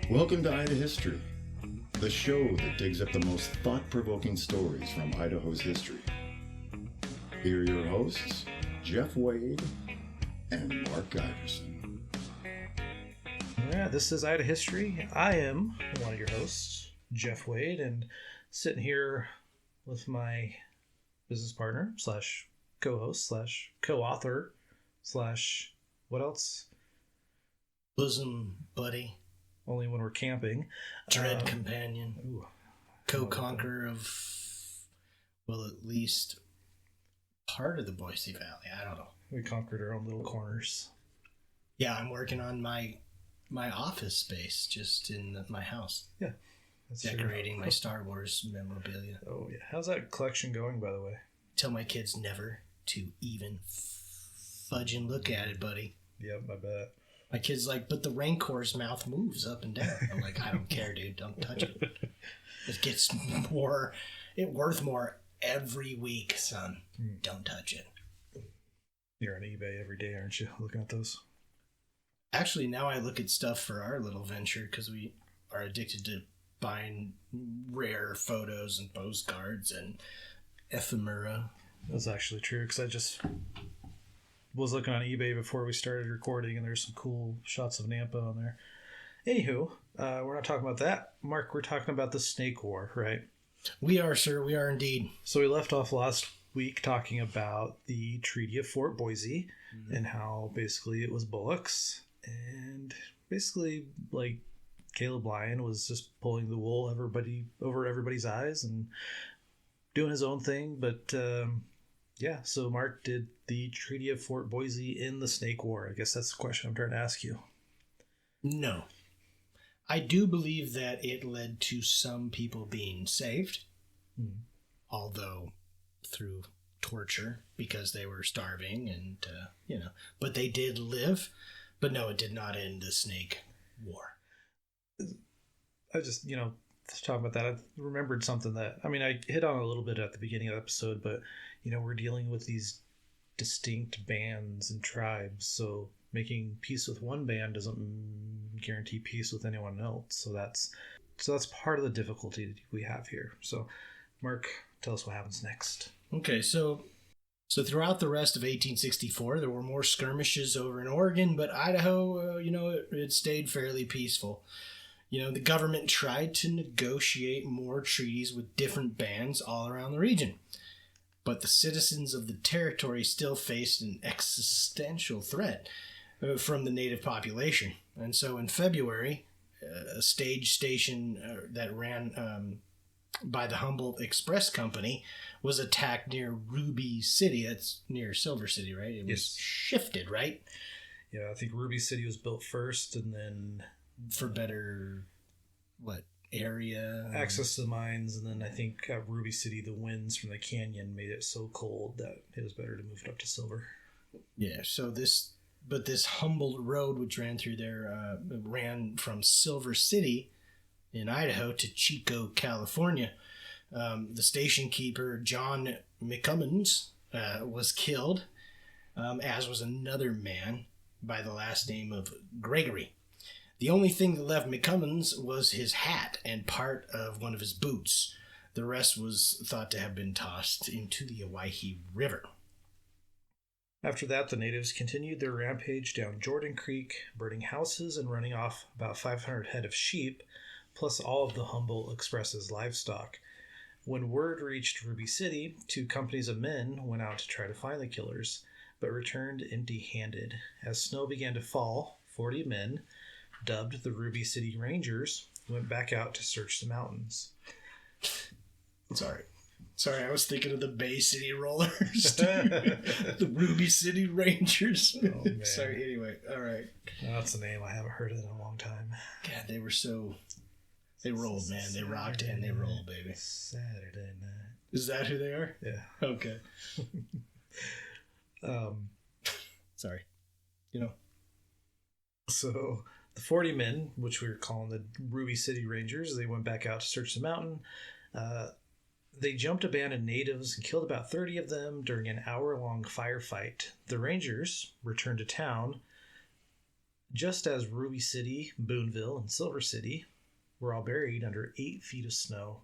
Welcome to Ida History, the show that digs up the most thought-provoking stories from Idaho's history. Here are your hosts, Jeff Wade and Mark Iverson. Yeah, this is Ida History. I am one of your hosts, Jeff Wade, and sitting here with my business partner slash co-host slash co-author slash what else? Bosom buddy. Only when we're camping. Dread companion. Ooh, Co-conqueror of, well, at least part of the Boise Valley. I don't know. we conquered our own little corners. Yeah, I'm working on my office space just in my house. Yeah. That's decorating my Star Wars memorabilia. Oh, yeah. How's that collection going, by the way? Tell my kids never to even fudge and look at it, buddy. Yep, I bet. My kid's like, but the Rancor's mouth moves up and down. I'm like, I don't care, dude. Don't touch it. It gets worth more every week, son. Don't touch it. You're on eBay every day, aren't you? Looking at those? Actually, now I look at stuff for our little venture because we are addicted to buying rare photos and postcards and ephemera. That's actually true because I just was looking on eBay before we started recording, and there's some cool shots of Nampa on there. Anywho, we're not talking about that. Mark, we're talking about the Snake War, right? We are, sir. We are indeed. So we left off last week talking about the Treaty of Fort Boise and how basically it was bullocks. And basically, like, Caleb Lyon was just pulling the wool over everybody's eyes and doing his own thing. But yeah, so Mark did the Treaty of Fort Boise in the Snake War. I guess that's the question I'm trying to ask you. No. I do believe that it led to some people being saved, although through torture because they were starving and, but they did live. But no, it did not end the Snake War. I just, talking about that, I remembered something that, I hit on a little bit at the beginning of the episode, but, we're dealing with these distinct bands and tribes. So making peace with one band doesn't guarantee peace with anyone else. So that's part of the difficulty we have here. So, Mark, tell us what happens next. Okay, so throughout the rest of 1864, there were more skirmishes over in Oregon, but Idaho, it stayed fairly peaceful. The government tried to negotiate more treaties with different bands all around the region. But the citizens of the territory still faced an existential threat from the native population. And so in February, a stage station that ran by the Humboldt Express Company was attacked near Ruby City. That's near Silver City, right? It was shifted, right? Yeah, I think Ruby City was built first, and then for better, area? Access to the mines, and then I think at Ruby City, the winds from the canyon made it so cold that it was better to move it up to Silver. Yeah, so this Humboldt Road, which ran through there, ran from Silver City in Idaho to Chico, California. The station keeper, John McCummins, was killed, as was another man by the last name of Gregory. The only thing that left McCummins was his hat and part of one of his boots. The rest was thought to have been tossed into the Owyhee River. After that, the natives continued their rampage down Jordan Creek, burning houses and running off about 500 head of sheep, plus all of the Humboldt Express's livestock. When word reached Ruby City, 2 companies of men went out to try to find the killers, but returned empty-handed. As snow began to fall, 40 men, dubbed the Ruby City Rangers, went back out to search the mountains. Sorry, I was thinking of the Bay City Rollers. The Ruby City Rangers. Oh, man. Sorry, anyway, all right. That's a name I haven't heard in a long time. God, they rolled, man. They rocked and they rolled, baby. Saturday night. Is that who they are? Yeah. Okay. Sorry. So the 40 men, which we were calling the Ruby City Rangers, they went back out to search the mountain. They jumped a band of natives and killed about 30 of them during an hour-long firefight. The Rangers returned to town just as Ruby City, Boonville, and Silver City were all buried under 8 feet of snow.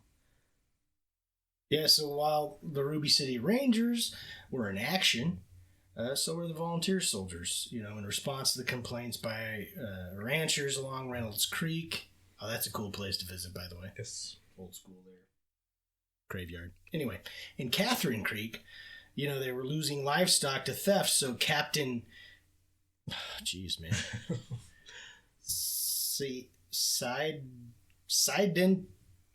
Yeah, so while the Ruby City Rangers were in action, so were the volunteer soldiers, in response to the complaints by ranchers along Reynolds Creek. Oh, that's a cool place to visit, by the way. Yes. Old school there. Graveyard. Anyway, in Catherine Creek, they were losing livestock to theft, so Captain... Jeez, man. Sidon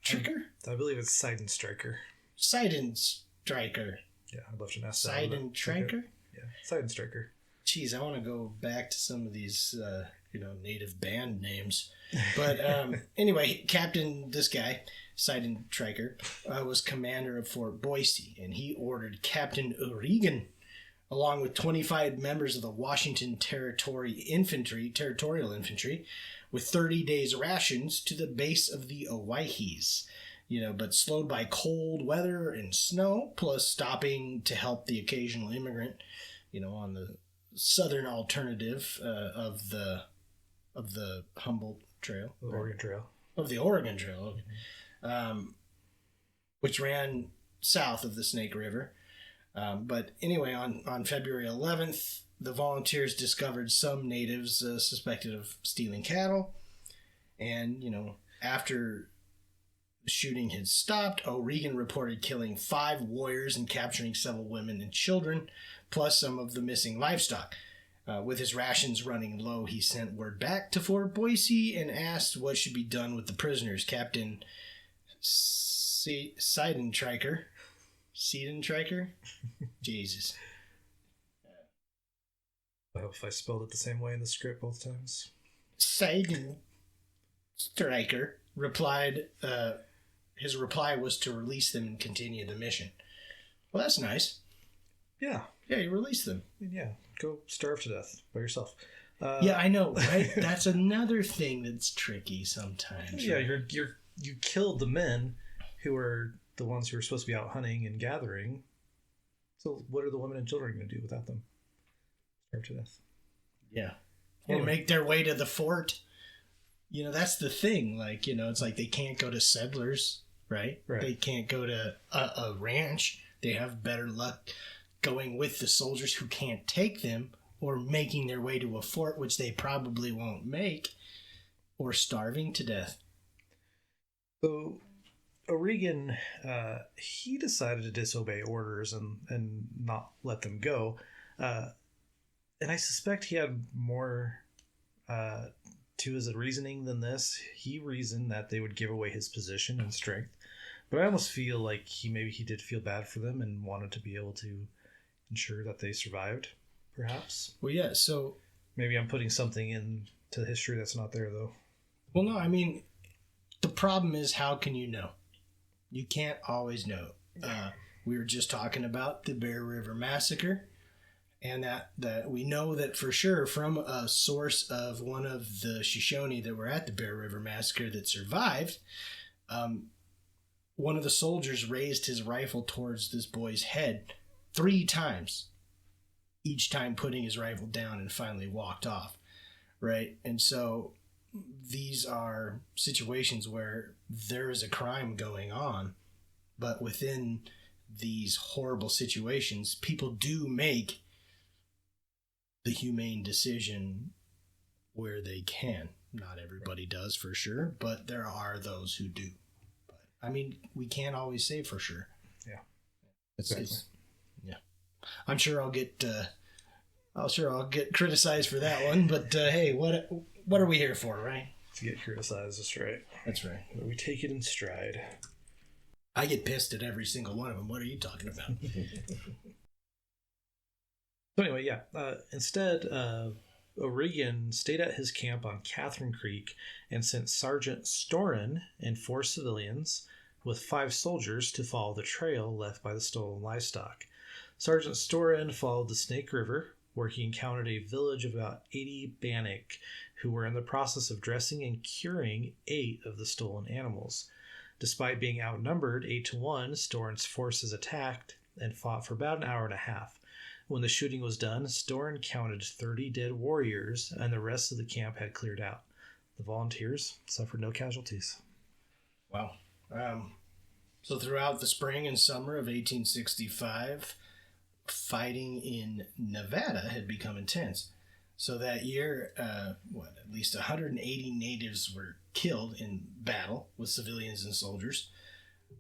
Tricker? I believe it's Sidon Striker. Sidon Striker. Yeah, I'd love to know. Sidon Striker? Yeah, Sidon Striker. Jeez, I want to go back to some of these, native band names. But anyway, this guy, Sidon Striker, was commander of Fort Boise, and he ordered Captain O'Regan, along with 25 members of the Washington Territorial Infantry, with 30 days rations to the base of the Owyhees. But slowed by cold weather and snow, plus stopping to help the occasional immigrant, on the southern alternative of the Humboldt Trail. The Oregon Trail. Of the Oregon Trail, which ran south of the Snake River. But anyway, on February 11th, the volunteers discovered some natives suspected of stealing cattle. And, after the shooting had stopped, O'Regan reported killing 5 warriors and capturing several women and children, plus some of the missing livestock. With his rations running low, he sent word back to Fort Boise and asked what should be done with the prisoners. Captain Sidon Striker? Jesus. I hope if I spelled it the same way in the script both times. Sidon Striker replied, his reply was to release them and continue the mission. Well, that's nice. Yeah. Yeah, you release them. Yeah, go starve to death by yourself. Yeah, I know, right? That's another thing that's tricky sometimes. Yeah, right? you killed the men who were the ones who were supposed to be out hunting and gathering. So what are the women and children going to do without them? Starve to death. Yeah. Or make their way to the fort. That's the thing. It's like they can't go to settlers, right? They can't go to a ranch. They have better luck going with the soldiers who can't take them, or making their way to a fort, which they probably won't make, or starving to death. So O'Regan, he decided to disobey orders and not let them go. And I suspect he had more to his reasoning than this. He reasoned that they would give away his position and strength. But I almost feel like he did feel bad for them and wanted to be able to ensure that they survived, perhaps. Well, yeah, so... Maybe I'm putting something into history that's not there, though. Well, no, I mean, the problem is, how can you know? You can't always know. We were just talking about the Bear River Massacre, and that we know that for sure from a source of one of the Shoshone that were at the Bear River Massacre that survived. One of the soldiers raised his rifle towards this boy's head 3 times, each time putting his rifle down, and finally walked off, right? And so these are situations where there is a crime going on, but within these horrible situations, people do make the humane decision where they can. Not everybody does, for sure, but there are those who do. But, I mean, we can't always say for sure. Yeah. It's yeah. I'm sure I'll get criticized for that one, but hey, what are we here for, right? To get criticized, that's right. That's right. But we take it in stride. I get pissed at every single one of them. What are you talking about? So anyway, yeah. Instead, O'Regan stayed at his camp on Catherine Creek and sent Sergeant Storin and 4 civilians with 5 soldiers to follow the trail left by the stolen livestock. Sergeant Storin followed the Snake River, where he encountered a village of about 80 Bannock who were in the process of dressing and curing 8 of the stolen animals. Despite being outnumbered 8-1, Storin's forces attacked and fought for about an hour and a half. When the shooting was done, Storn counted 30 dead warriors, and the rest of the camp had cleared out. The volunteers suffered no casualties. Wow. So throughout the spring and summer of 1865, fighting in Nevada had become intense. So that year, at least 180 natives were killed in battle with civilians and soldiers,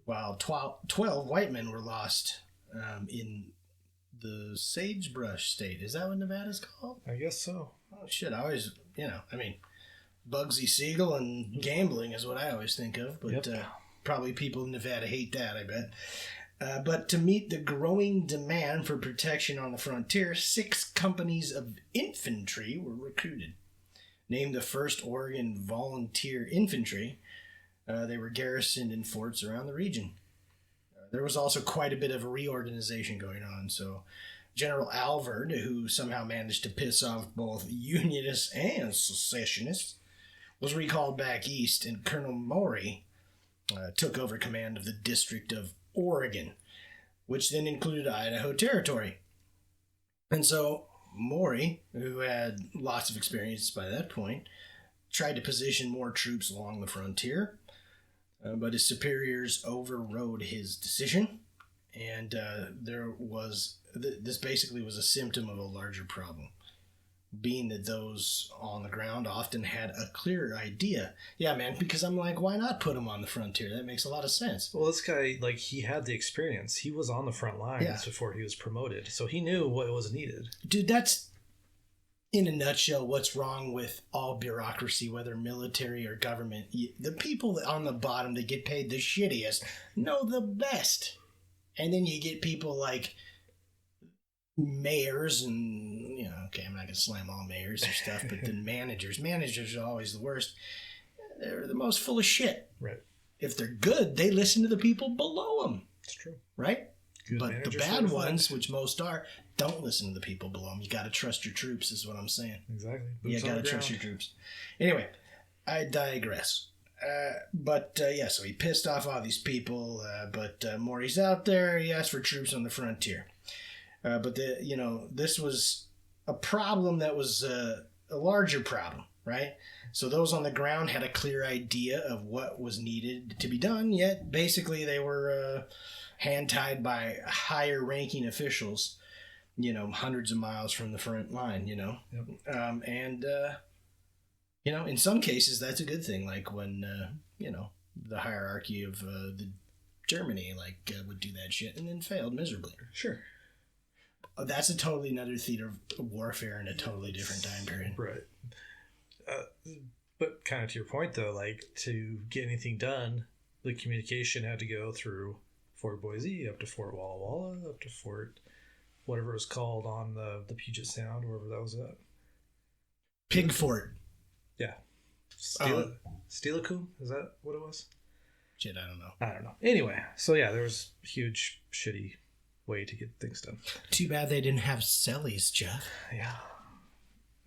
while 12 white men were lost in the Sagebrush State. Is that what Nevada's called? I guess so. Oh, shit. I always, Bugsy Siegel and gambling is what I always think of, but probably people in Nevada hate that, I bet. But to meet the growing demand for protection on the frontier, 6 companies of infantry were recruited. Named the 1st Oregon Volunteer Infantry, they were garrisoned in forts around the region. There was also quite a bit of a reorganization going on. So General Alvord, who somehow managed to piss off both Unionists and secessionists, was recalled back east, and Colonel Maury took over command of the District of Oregon, which then included Idaho Territory. And so Maury, who had lots of experience by that point, tried to position more troops along the frontier, but his superiors overrode his decision, and this basically was a symptom of a larger problem, being that those on the ground often had a clearer idea. Yeah, man, because I'm like, why not put them on the frontier? That makes a lot of sense. Well, this guy, he had the experience. He was on the front lines before he was promoted, so he knew what was needed. Dude, that's, in a nutshell, what's wrong with all bureaucracy, whether military or government. The people on the bottom that get paid the shittiest know the best. And then you get people like mayors and, I'm not going to slam all mayors or stuff, but then managers. Managers are always the worst. They're the most full of shit. Right. If they're good, they listen to the people below them. It's true. Right? Good but the bad ones, which most are, don't listen to the people below them. You got to trust your troops is what I'm saying. Exactly. You got to trust your troops. Anyway, I digress. So he pissed off all these people, but Maury's out there. He asked for troops on the frontier. But this was a problem that was a larger problem, right? So those on the ground had a clear idea of what was needed to be done, yet basically they were hand-tied by higher-ranking officials, hundreds of miles from the front line, Yep. In some cases that's a good thing, like when, the hierarchy of the Germany, would do that shit and then failed miserably. Sure. That's a totally another theater of warfare in a totally different time period. Right. But kind of to your point, though, to get anything done, the communication had to go through Fort Boise, up to Fort Walla Walla, up to Fort whatever it was called on the Puget Sound, wherever that was at. Pig Fort. Yeah. Steilacoom? Is that what it was? Shit, I don't know. Anyway, so yeah, there was a huge, shitty way to get things done. Too bad they didn't have cellies, Jeff. Yeah.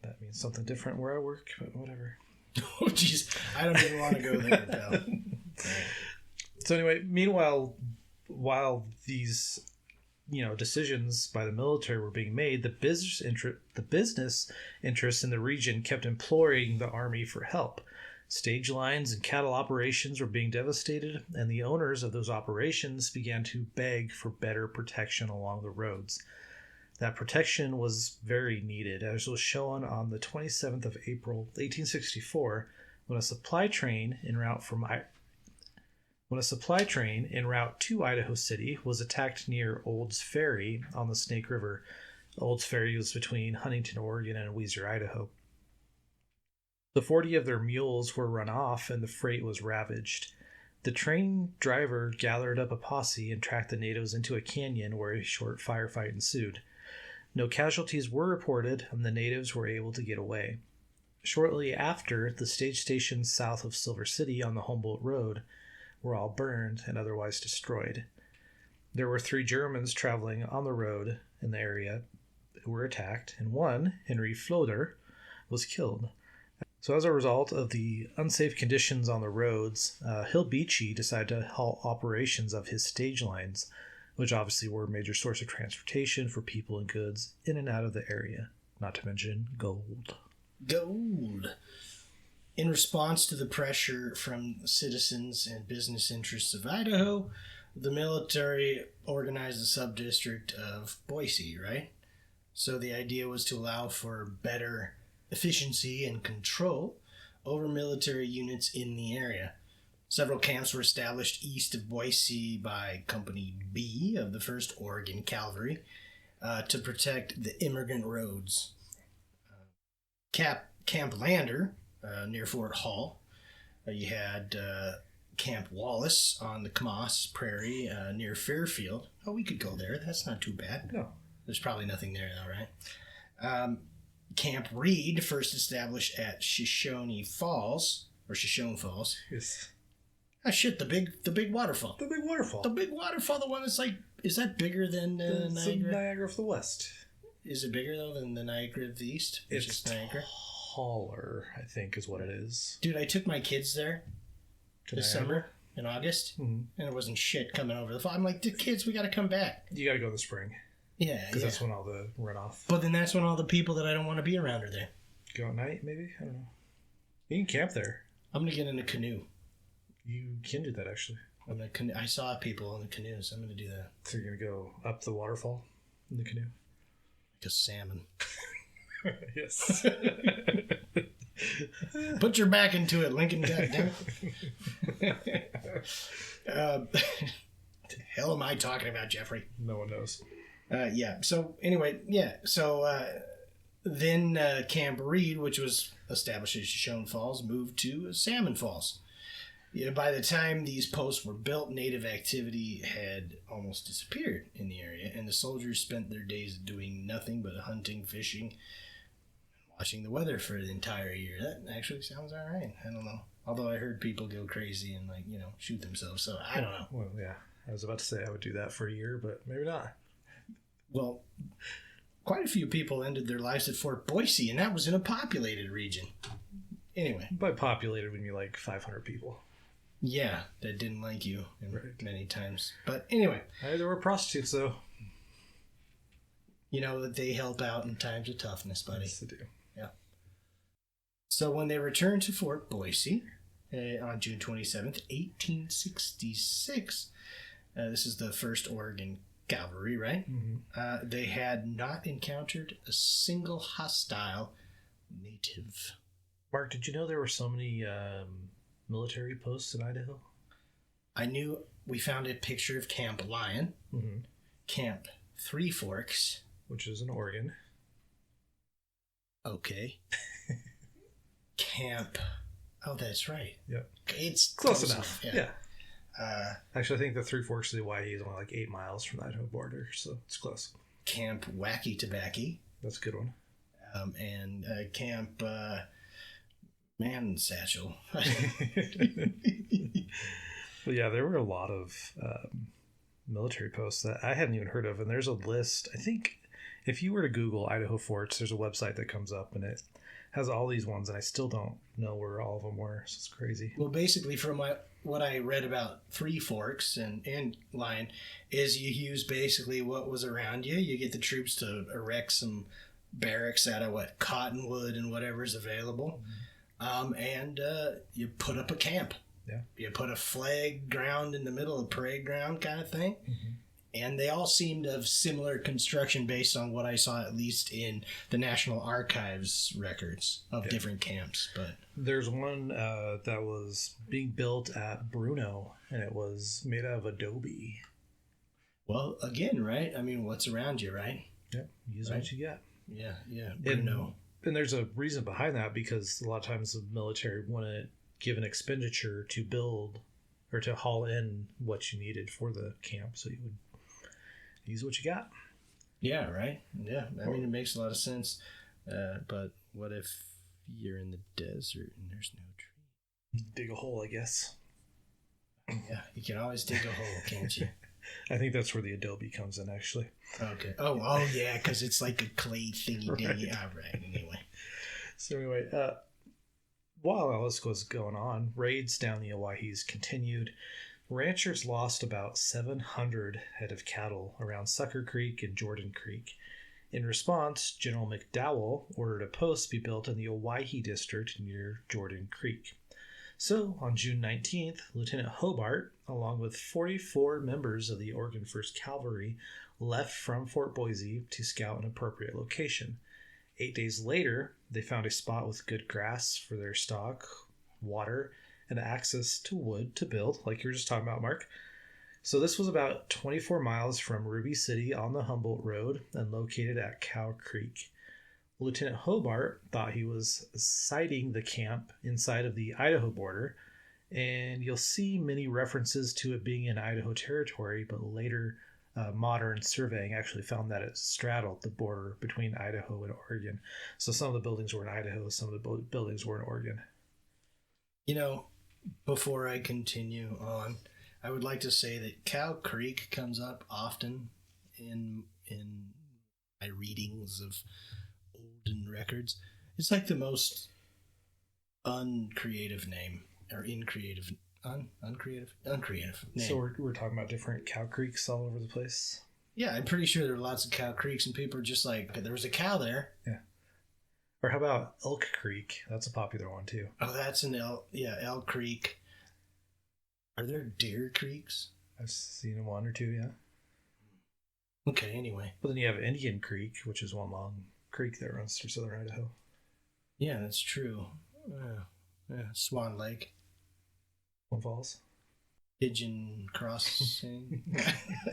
That means something different where I work, but whatever. Oh, jeez. I don't even want to go there, pal. So anyway, meanwhile, while these, decisions by the military were being made, the business interests in the region kept imploring the army for help. Stage lines and cattle operations were being devastated, and the owners of those operations began to beg for better protection along the roads. That protection was very needed, as was shown on the 27th of April, 1864, when a supply train en route to Idaho City was attacked near Olds Ferry on the Snake River. Olds Ferry was between Huntington, Oregon, and Weiser, Idaho. The 40 of their mules were run off, and the freight was ravaged. The train driver gathered up a posse and tracked the natives into a canyon where a short firefight ensued. No casualties were reported, and the natives were able to get away. Shortly after, the stage stations south of Silver City on the Humboldt Road were all burned and otherwise destroyed. There were 3 Germans traveling on the road in the area who were attacked, and one, Henry Floder, was killed. So as a result of the unsafe conditions on the roads, Hill Beachy decided to halt operations of his stage lines, which obviously were a major source of transportation for people and goods in and out of the area, not to mention gold. Gold. In response to the pressure from citizens and business interests of Idaho, the military organized a sub-district of Boise, right? So the idea was to allow for better efficiency and control over military units in the area. Several camps were established east of Boise by Company B of the 1st Oregon Cavalry to protect the immigrant roads. Camp Lander, near Fort Hall. You had Camp Wallace on the Camas Prairie near Fairfield. Oh, we could go there. That's not too bad. No. There's probably nothing there, though, right? Camp Reed, first established at Shoshone Falls. Yes. Ah, shit, the big waterfall. The big waterfall. The big waterfall, the one that's like, is that bigger than Niagara? Niagara of the West. Is it bigger, though, than the Niagara of the East? It's Niagara. Taller, I think, is what it is. Dude, I took my kids there this summer in August, Mm-hmm. and it wasn't shit coming over the fall. I'm like, kids, we got to come back. You got to go in the spring. Yeah, because that's when all the runoff. But then that's when all the people that I don't want to be around are there. Go at night, maybe? I don't know. You can camp there. I'm going to get in a canoe. You can do that, actually. I saw people in the canoes. I'm going to do that. So you're going to go up the waterfall in the canoe? Like a salmon. Yes. Put your back into it, Lincoln. Goddamn it. The hell am I talking about, Jeffrey? No one knows. Yeah. So anyway, yeah. So then Camp Reed, which was established at Shoshone Falls, moved to Salmon Falls. Yeah, by the time these posts were built, native activity had almost disappeared in the area, and the soldiers spent their days doing nothing but hunting, fishing, watching the weather for the entire year. That actually sounds all right. I don't know. Although I heard people go crazy and, shoot themselves, so I don't know. Well, yeah. I was about to say I would do that for a year, but maybe not. Well, quite a few people ended their lives at Fort Boise, and that was in a populated region. Anyway. By populated, we mean like 500 people. Yeah, that didn't like you many times. But anyway. Hey, there were prostitutes, though. You know that they help out in times of toughness, buddy. Yes, they do. Yeah. So when they returned to Fort Boise on June 27th, 1866, this is the 1st Oregon Cavalry, right? Mm-hmm. They had not encountered a single hostile native. Mark, did you know there were so many military posts in Idaho? I knew. We found a picture of Camp Lyon, mm-hmm. Camp Three Forks, which is in Oregon. Okay. Camp. Oh, that's right. Yep. It's close enough. Yeah. Actually, I think the Three Forks of the Hawaii is only like 8 miles from the Idaho border, so it's close. Camp Wacky Tobacky. That's a good one. And Camp Man Satchel. Well, yeah, there were a lot of military posts that I hadn't even heard of, and there's a list. I think if you were to Google Idaho forts, there's a website that comes up, and it has all these ones, and I still don't know where all of them were, so it's crazy. Well, basically, from what I read about Three Forks and Lyon, is you use basically what was around you. You get the troops to erect some barracks out of cottonwood and whatever's available, and you put up a camp. Yeah. You put a flag ground in the middle of parade ground kind of thing. Mm-hmm. And they all seemed of similar construction based on what I saw, at least in the National Archives records of different camps. But there's one that was being built at Bruno, and it was made out of adobe. Well, again, right? I mean, what's around you, right? Yep. Use what you got. Yeah, Bruno. And there's a reason behind that, because a lot of times the military want to give an expenditure to build or to haul in what you needed for the camp, so you would use what you got. Yeah, right? Yeah, I mean, it makes a lot of sense. But what if you're in the desert and there's no tree? Dig a hole, I guess. Yeah, you can always dig a hole, can't you? I think that's where the adobe comes in, actually. Okay. Oh yeah, because it's like a clay thingy-dingy. All right, anyway. So anyway, while all this was going on, raids down the Owyhees continued. ranchers lost about 700 head of cattle around Sucker Creek and Jordan Creek. In response, General McDowell ordered a post be built in the Owyhee district near Jordan Creek. So, on June 19th, Lieutenant Hobart, along with 44 members of the Oregon 1st Cavalry, left from Fort Boise to scout an appropriate location. 8 days later, they found a spot with good grass for their stock, water, and access to wood to build, like you were just talking about, Mark. So this was about 24 miles from Ruby City on the Humboldt Road and located at Cow Creek. Lieutenant Hobart thought he was sighting the camp inside of the Idaho border, and you'll see many references to it being in Idaho territory, but later modern surveying actually found that it straddled the border between Idaho and Oregon. So some of the buildings were in Idaho, some of the buildings were in Oregon. You know, before I continue on, I would like to say that Cow Creek comes up often in my readings of olden records. It's like the most uncreative name, or uncreative name. So we're talking about different cow creeks all over the place? Yeah, I'm pretty sure there are lots of cow creeks, and people are just like, there was a cow there. Yeah. Or how about Elk Creek? That's a popular one too. Oh, that's an Elk Creek. Are there deer creeks? I've seen one or two, yeah. Okay, anyway. But then you have Indian Creek, which is one long creek that runs through southern Idaho. Yeah, that's true. Yeah, Swan Lake. Swan Falls. Pigeon Crossing.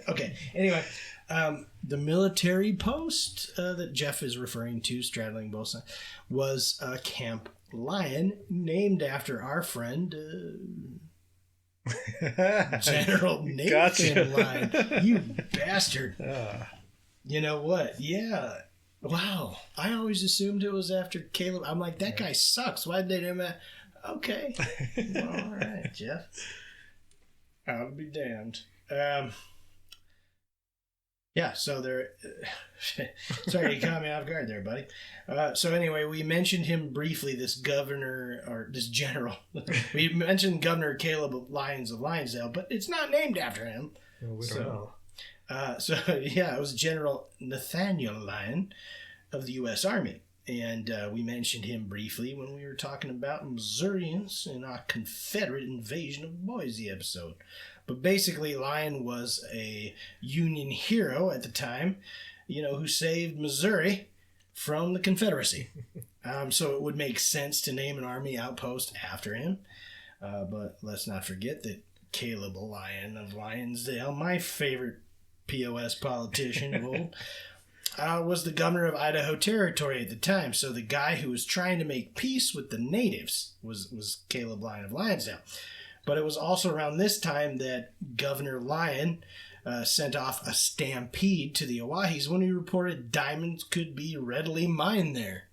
Okay, anyway. The military post that Jeff is referring to, straddling both sides, was Camp Lyon, named after our friend... General Nathan Lyon. You bastard. You know what? Yeah. Wow. I always assumed it was after Caleb. I'm like, that guy sucks. Why'd they name that? Okay. Well, all right, Jeff. I'll be damned. Yeah, so there... Sorry, you caught me off guard there, buddy. So anyway, we mentioned him briefly, this governor, or this general. We mentioned Governor Caleb Lyons of Lyonsdale, but it's not named after him. Well, we don't know. It was General Nathaniel Lyon of the U.S. Army. And we mentioned him briefly when we were talking about Missourians in our Confederate invasion of Boise episode. But basically, Lyon was a Union hero at the time, who saved Missouri from the Confederacy. So it would make sense to name an army outpost after him. But let's not forget that Caleb Lyon of Lyonsdale, my favorite POS politician of old, was the governor of Idaho Territory at the time. So the guy who was trying to make peace with the natives was Caleb Lyon of Lyonsdale. But it was also around this time that Governor Lyon sent off a stampede to the Owyhees when he reported diamonds could be readily mined there.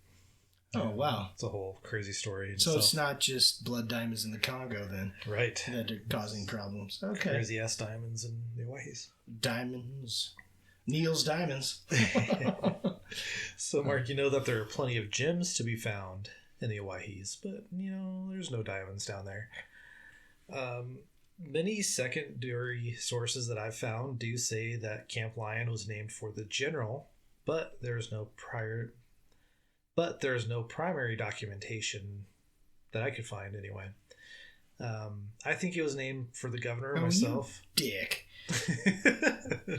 Oh, wow. It's a whole crazy story. So it's not just blood diamonds in the Congo, then. Right. That are causing problems. Okay. Crazy-ass diamonds in the Owyhees. Diamonds. Neil's Diamonds. So, Mark, you know that there are plenty of gems to be found in the Owyhees, but, there's no diamonds down there. Many secondary sources that I've found do say that Camp Lyon was named for the general, but there is no primary documentation that I could find anyway. I think it was named for the governor myself. You dick.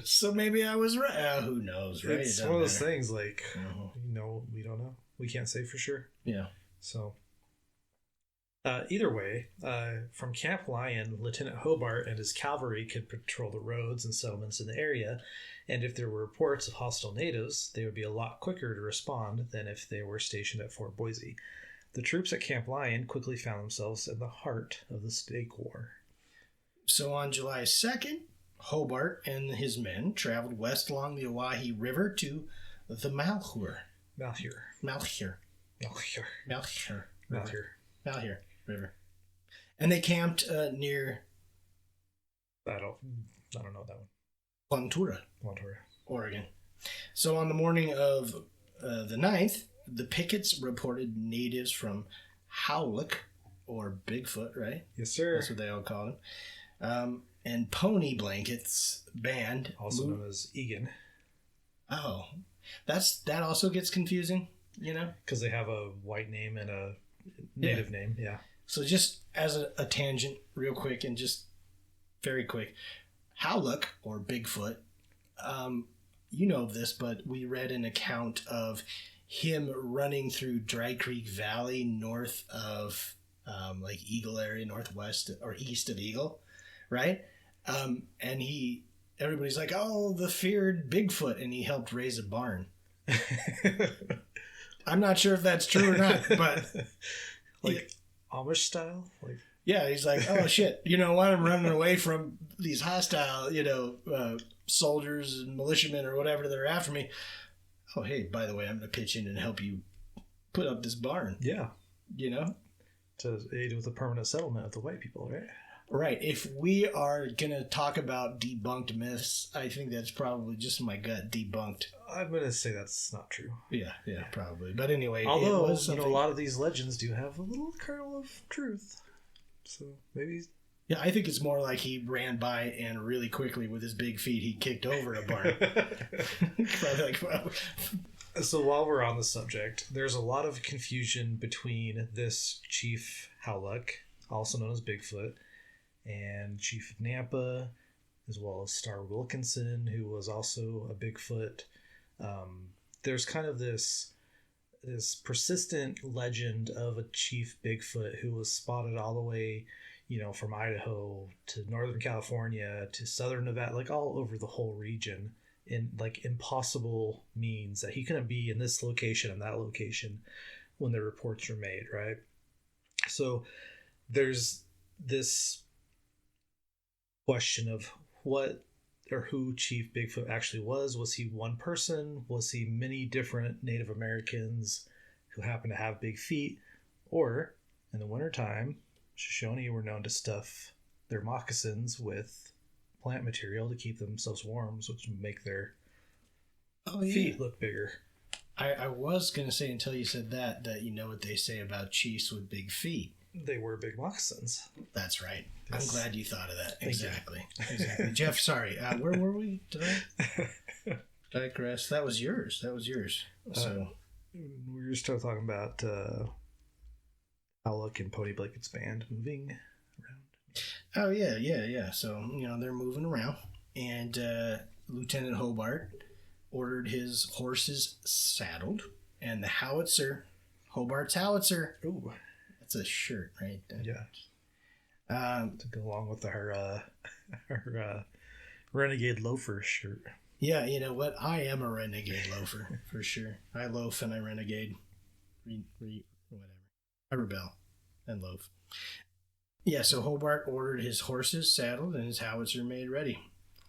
So maybe I was right. Who knows, right? It's one of those things like, we don't know. We can't say for sure. Yeah. So, either way, from Camp Lyon, Lieutenant Hobart and his cavalry could patrol the roads and settlements in the area, and if there were reports of hostile natives, they would be a lot quicker to respond than if they were stationed at Fort Boise. The troops at Camp Lyon quickly found themselves in the heart of the Snake War. So on July 2nd, Hobart and his men traveled west along the Owyhee River to the Malheur River. And they camped near... I don't know that one. Plantura, Oregon. So on the morning of the 9th, the pickets reported natives from Howlick, or Bigfoot, right? Yes, sir. That's what they all called him. and Pony Blankets Band. Also known as Egan. Oh, that also gets confusing, you know? Because they have a white name and a native name, yeah. So just as a tangent, real quick and just very quick, Howluck, or Bigfoot, you know this, but we read an account of him running through Dry Creek Valley north of like Eagle area, northwest or east of Eagle, right? And everybody's like, oh, the feared Bigfoot, and he helped raise a barn. I'm not sure if that's true or not, but like Amish style, like. Yeah, he's like, oh shit, you know what? I'm running away from these hostile, soldiers and militiamen or whatever that are after me. Oh, hey, by the way, I'm going to pitch in and help you put up this barn. Yeah. You know? To aid with the permanent settlement of the white people, right? Right. If we are going to talk about debunked myths, I think that's probably just my gut debunked. I'm going to say that's not true. Yeah, probably. But anyway, although, a lot of these legends do have a little kernel of truth. So maybe... Yeah, I think it's more like he ran by and really quickly with his big feet, he kicked over a barn. Probably like, well. So while we're on the subject, there's a lot of confusion between this Chief Howluck, also known as Bigfoot, and Chief Nampa, as well as Star Wilkinson, who was also a Bigfoot. There's kind of this persistent legend of a Chief Bigfoot who was spotted all the way, from Idaho to Northern California to Southern Nevada, like all over the whole region, in like impossible means that he couldn't be in this location and that location when the reports were made, right? So there's this question of what or who Chief Bigfoot actually was. Was he one person? Was he many different Native Americans who happened to have big feet? Or in the wintertime, Shoshone were known to stuff their moccasins with plant material to keep themselves warm, which would make their feet look bigger. I was going to say, until you said that you know what they say about chiefs with big feet. They wear big moccasins. That's right. Yes. I'm glad you thought of that. Exactly. Jeff, sorry. Where were we? Did I digress? That was yours. So we were still talking about Howluck and Pony Blankets Band moving around. Oh, yeah. So, they're moving around. And Lieutenant Hobart ordered his horses saddled. And the howitzer, Hobart's howitzer. Ooh. That's a shirt, right? Yeah. To go along with her Renegade Loafer shirt. Yeah, you know what? I am a renegade loafer, for sure. I loaf and I renegade. Whatever. I rebel and loaf. Yeah, so Hobart ordered his horses saddled and his howitzer made ready.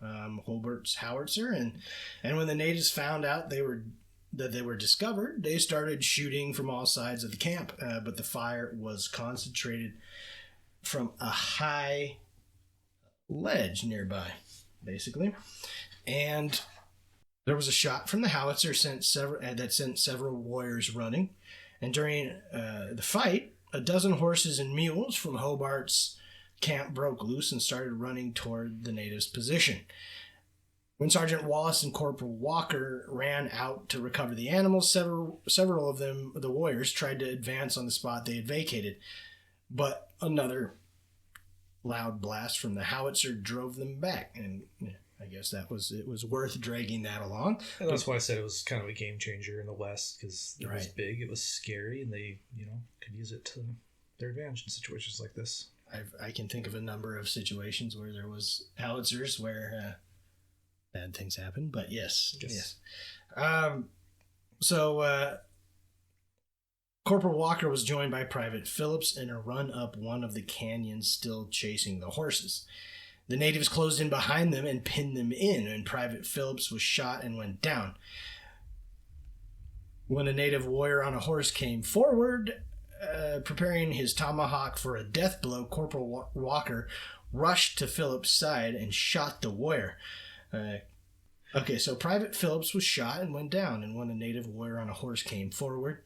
Hobart's howitzer, and when the natives found out that they were discovered, they started shooting from all sides of the camp, but the fire was concentrated from a high ledge nearby, basically. And there was a shot from the howitzer that sent several warriors running. And during the fight, a dozen horses and mules from Hobart's camp broke loose and started running toward the natives' position. When Sergeant Wallace and Corporal Walker ran out to recover the animals, several of them, the warriors, tried to advance on the spot they had vacated. But another loud blast from the howitzer drove them back. And I guess it was worth dragging that along. And that's why I said it was kind of a game changer in the West, because it was big, it was scary, and they, could use it to their advantage in situations like this. I can think of a number of situations where there was howitzers where bad things happened, but yes. So Corporal Walker was joined by Private Phillips in a run up one of the canyons, still chasing the horses. The natives closed in behind them and pinned them in, and Private Phillips was shot and went down. When a native warrior on a horse came forward, preparing his tomahawk for a death blow, Corporal Walker rushed to Phillips' side and shot the warrior. So Private Phillips was shot and went down, and when a native warrior on a horse came forward,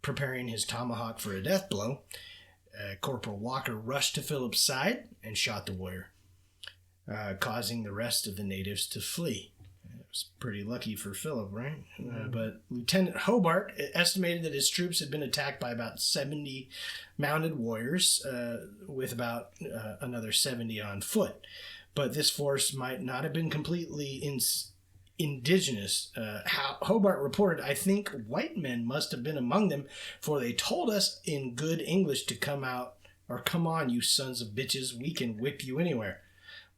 preparing his tomahawk for a death blow, Corporal Walker rushed to Phillips' side and shot the warrior. causing the rest of the natives to flee. It was pretty lucky for Philip, right? But Lieutenant Hobart estimated that his troops had been attacked by about 70 mounted warriors, with about another 70 on foot. But this force might not have been completely indigenous. Hobart reported, "I think white men must have been among them, for they told us in good English to come out, or come on, you sons of bitches, we can whip you anywhere."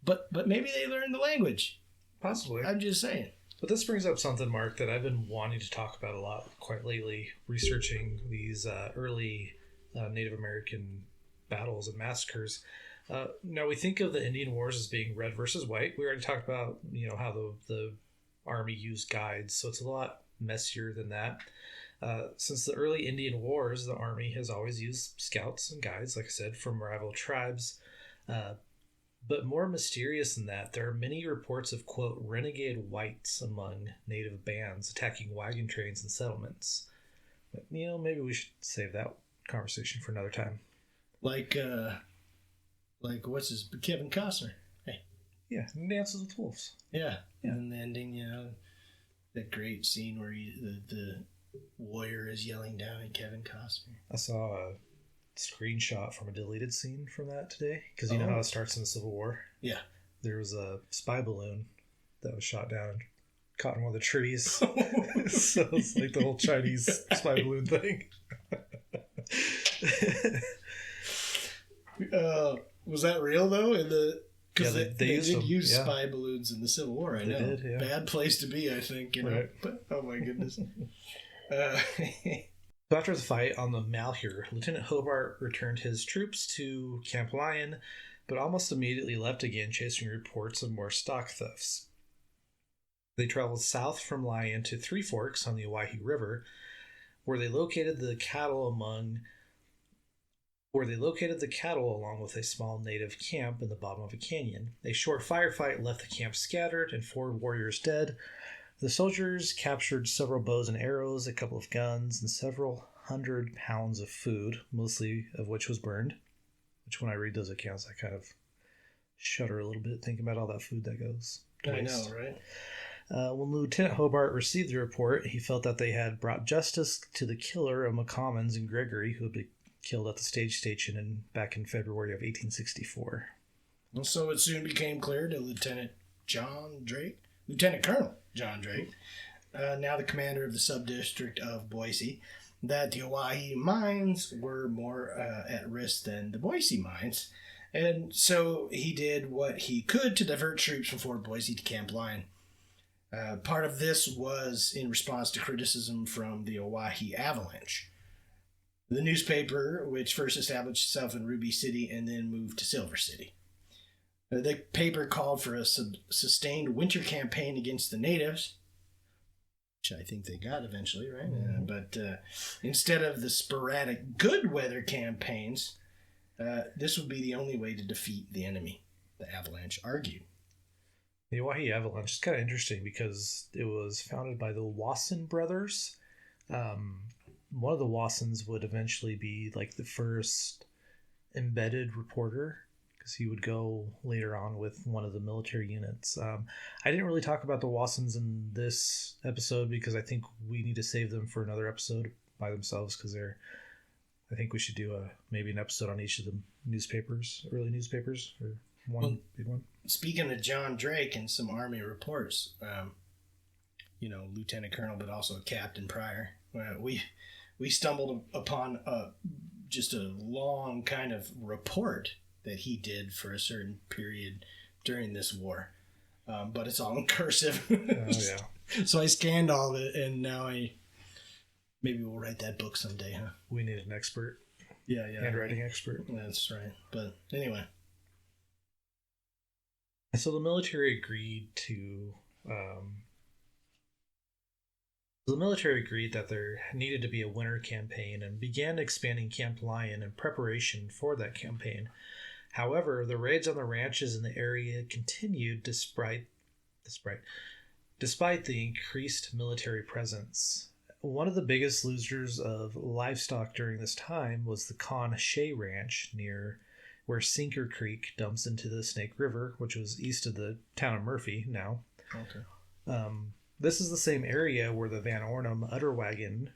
But maybe they learned the language. Possibly. I'm just saying. But this brings up something, Mark, that I've been wanting to talk about a lot quite lately, researching these early Native American battles and massacres. Now, we think of the Indian Wars as being red versus white. We already talked about, how the Army used guides, so it's a lot messier than that. Since the early Indian Wars, the Army has always used scouts and guides, like I said, from rival tribes. But more mysterious than that, there are many reports of, quote, renegade whites among native bands attacking wagon trains and settlements. But, maybe we should save that conversation for another time. Like Kevin Costner. Hey. Yeah, Dances with Wolves. Yeah. And the ending, that great scene where the warrior is yelling down at Kevin Costner. I saw a screenshot from a deleted scene from that today, because you know how it starts in the Civil War? Yeah. There was a spy balloon that was shot down and caught in one of the trees. So it's like the whole Chinese spy balloon thing. Was that real though? Because they did use them. spy balloons in the Civil War. I know. Did, yeah. Bad place to be, I think. Right. But oh my goodness. So after the fight on the Malheur, Lieutenant Hobart returned his troops to Camp Lyon, but almost immediately left again, chasing reports of more stock thefts. They traveled south from Lyon to Three Forks on the Owyhee River, where they located the cattle along with a small native camp in the bottom of a canyon. A short firefight left the camp scattered and 4 warriors dead. The soldiers captured several bows and arrows, a couple of guns, and several 100 pounds of food, mostly of which was burned. Which, when I read those accounts, I kind of shudder a little bit thinking about all that food that goes to waste. I know, right? When Lieutenant Hobart received the report, he felt that they had brought justice to the killer of McCommons and Gregory, who had been killed at the stage station back in February of 1864. And so it soon became clear to Lieutenant Colonel John Drake, now the commander of the sub-district of Boise, that the Owyhee mines were more at risk than the Boise mines. And so he did what he could to divert troops from Fort Boise to Camp Lyon. Part of this was in response to criticism from the Owyhee Avalanche, the newspaper which first established itself in Ruby City and then moved to Silver City. The paper called for a sustained winter campaign against the natives, which I think they got eventually, right? Mm-hmm. But instead of the sporadic good weather campaigns, this would be the only way to defeat the enemy, the Avalanche argued. The Owyhee Avalanche is kind of interesting because it was founded by the Wasson brothers. One of the Wassons would eventually be like the first embedded reporter, because he would go later on with one of the military units. I didn't really talk about the Wassons in this episode because I think we need to save them for another episode by themselves, because I think we should do maybe an episode on each of the early newspapers, or big one. Speaking of John Drake and some Army reports, Lieutenant Colonel, but also a Captain prior, we stumbled upon just a long kind of report that he did for a certain period during this war. But it's all in cursive. Oh, yeah. So I scanned all of it, and now maybe we'll write that book someday, huh? We need an expert. Yeah. Handwriting expert. That's right. But anyway. So the military agreed that there needed to be a winter campaign and began expanding Camp Lyon in preparation for that campaign. However, the raids on the ranches in the area continued despite the increased military presence. One of the biggest losers of livestock during this time was the Con Shea Ranch near where Sinker Creek dumps into the Snake River, which was east of the town of Murphy now. Okay. This is the same area where the Van Ornum Udder Wagon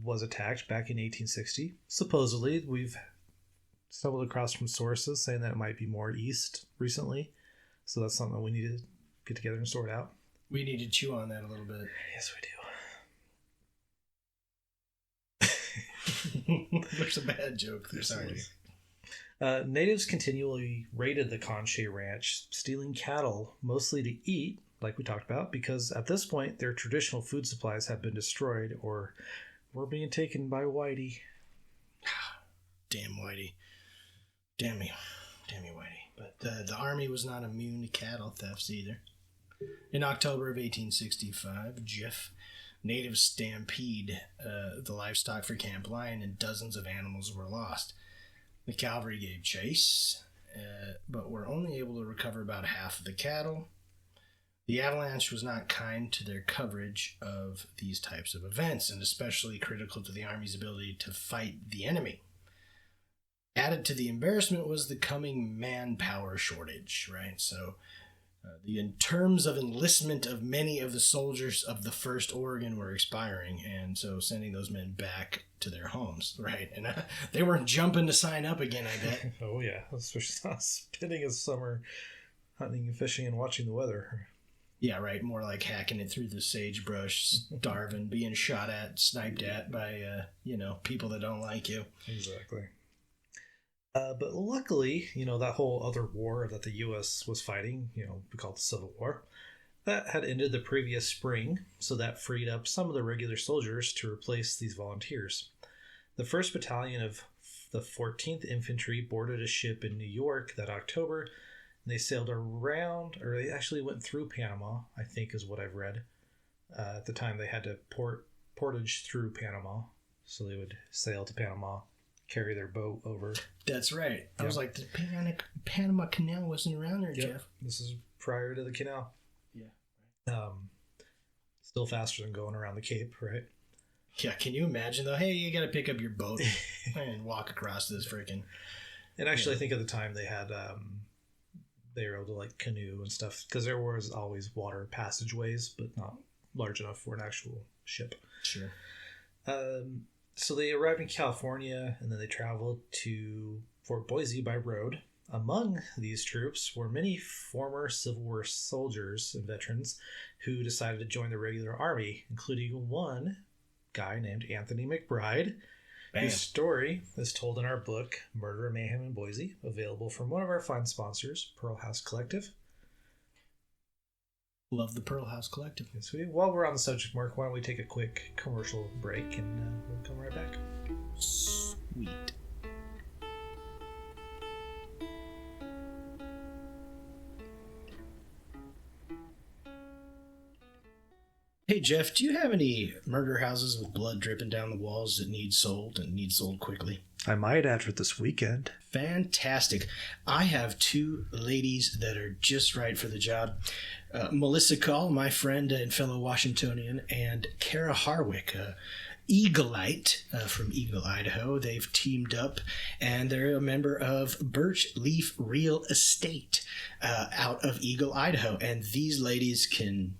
was attacked back in 1860. Supposedly, we've stumbled across some sources saying that it might be more east recently. So that's something that we need to get together and sort out. We need to chew on that a little bit. Yes, we do. There's a bad joke there. Sorry. Natives continually raided the Conche Ranch, stealing cattle, mostly to eat, like we talked about, because at this point their traditional food supplies have been destroyed or were being taken by Whitey. Damn Whitey. Damn you, Whitey. But the army was not immune to cattle thefts either. In October of 1865, natives stampede the livestock for Camp Lyon, and dozens of animals were lost. The cavalry gave chase, but were only able to recover about half of the cattle. The avalanche was not kind to their coverage of these types of events, and especially critical to the Army's ability to fight the enemy. Added to the embarrassment was the coming manpower shortage, right? So, in terms of enlistment of many of the soldiers of the 1st Oregon were expiring, and so sending those men back to their homes, right? And they weren't jumping to sign up again, I bet. Oh, yeah. Especially not spending his summer hunting and fishing and watching the weather. Yeah, right. More like hacking it through the sagebrush, starving, being shot at, sniped at by, people that don't like you. Exactly. But luckily, that whole other war that the U.S. was fighting, we call it the Civil War, that had ended the previous spring, so that freed up some of the regular soldiers to replace these volunteers. The 1st Battalion of the 14th Infantry boarded a ship in New York that October, and they sailed around, or they actually went through Panama, I think is what I've read. At the time, they had to portage through Panama, so they would sail to Panama, carry their boat over. That's right. I was like, the Panama Canal wasn't around there, Jeff. This is prior to the canal. Yeah. Still faster than going around the Cape, right? Yeah, can you imagine, though? Hey, you got to pick up your boat and walk across this freaking... And actually, I think at the time they had... they were able to, canoe and stuff, because there was always water passageways, but not large enough for an actual ship. Sure. So they arrived in California, and then they traveled to Fort Boise by road. Among these troops were many former Civil War soldiers and veterans who decided to join the regular army, including one guy named Anthony McBride, whose story is told in our book, Murder, Mayhem in Boise, available from one of our fine sponsors, Pearl House Collective. Love the Pearl House Collective. Yes, while we're on the subject, Mark, why don't we take a quick commercial break and we'll come right back. Sweet. Hey, Jeff, do you have any murder houses with blood dripping down the walls that need sold and need sold quickly? I might after this weekend. Fantastic. I have 2 ladies that are just right for the job. Melissa Call, my friend and fellow Washingtonian, and Kara Harwick, Eagleite from Eagle, Idaho. They've teamed up, and they're a member of Birch Leaf Real Estate out of Eagle, Idaho. And these ladies can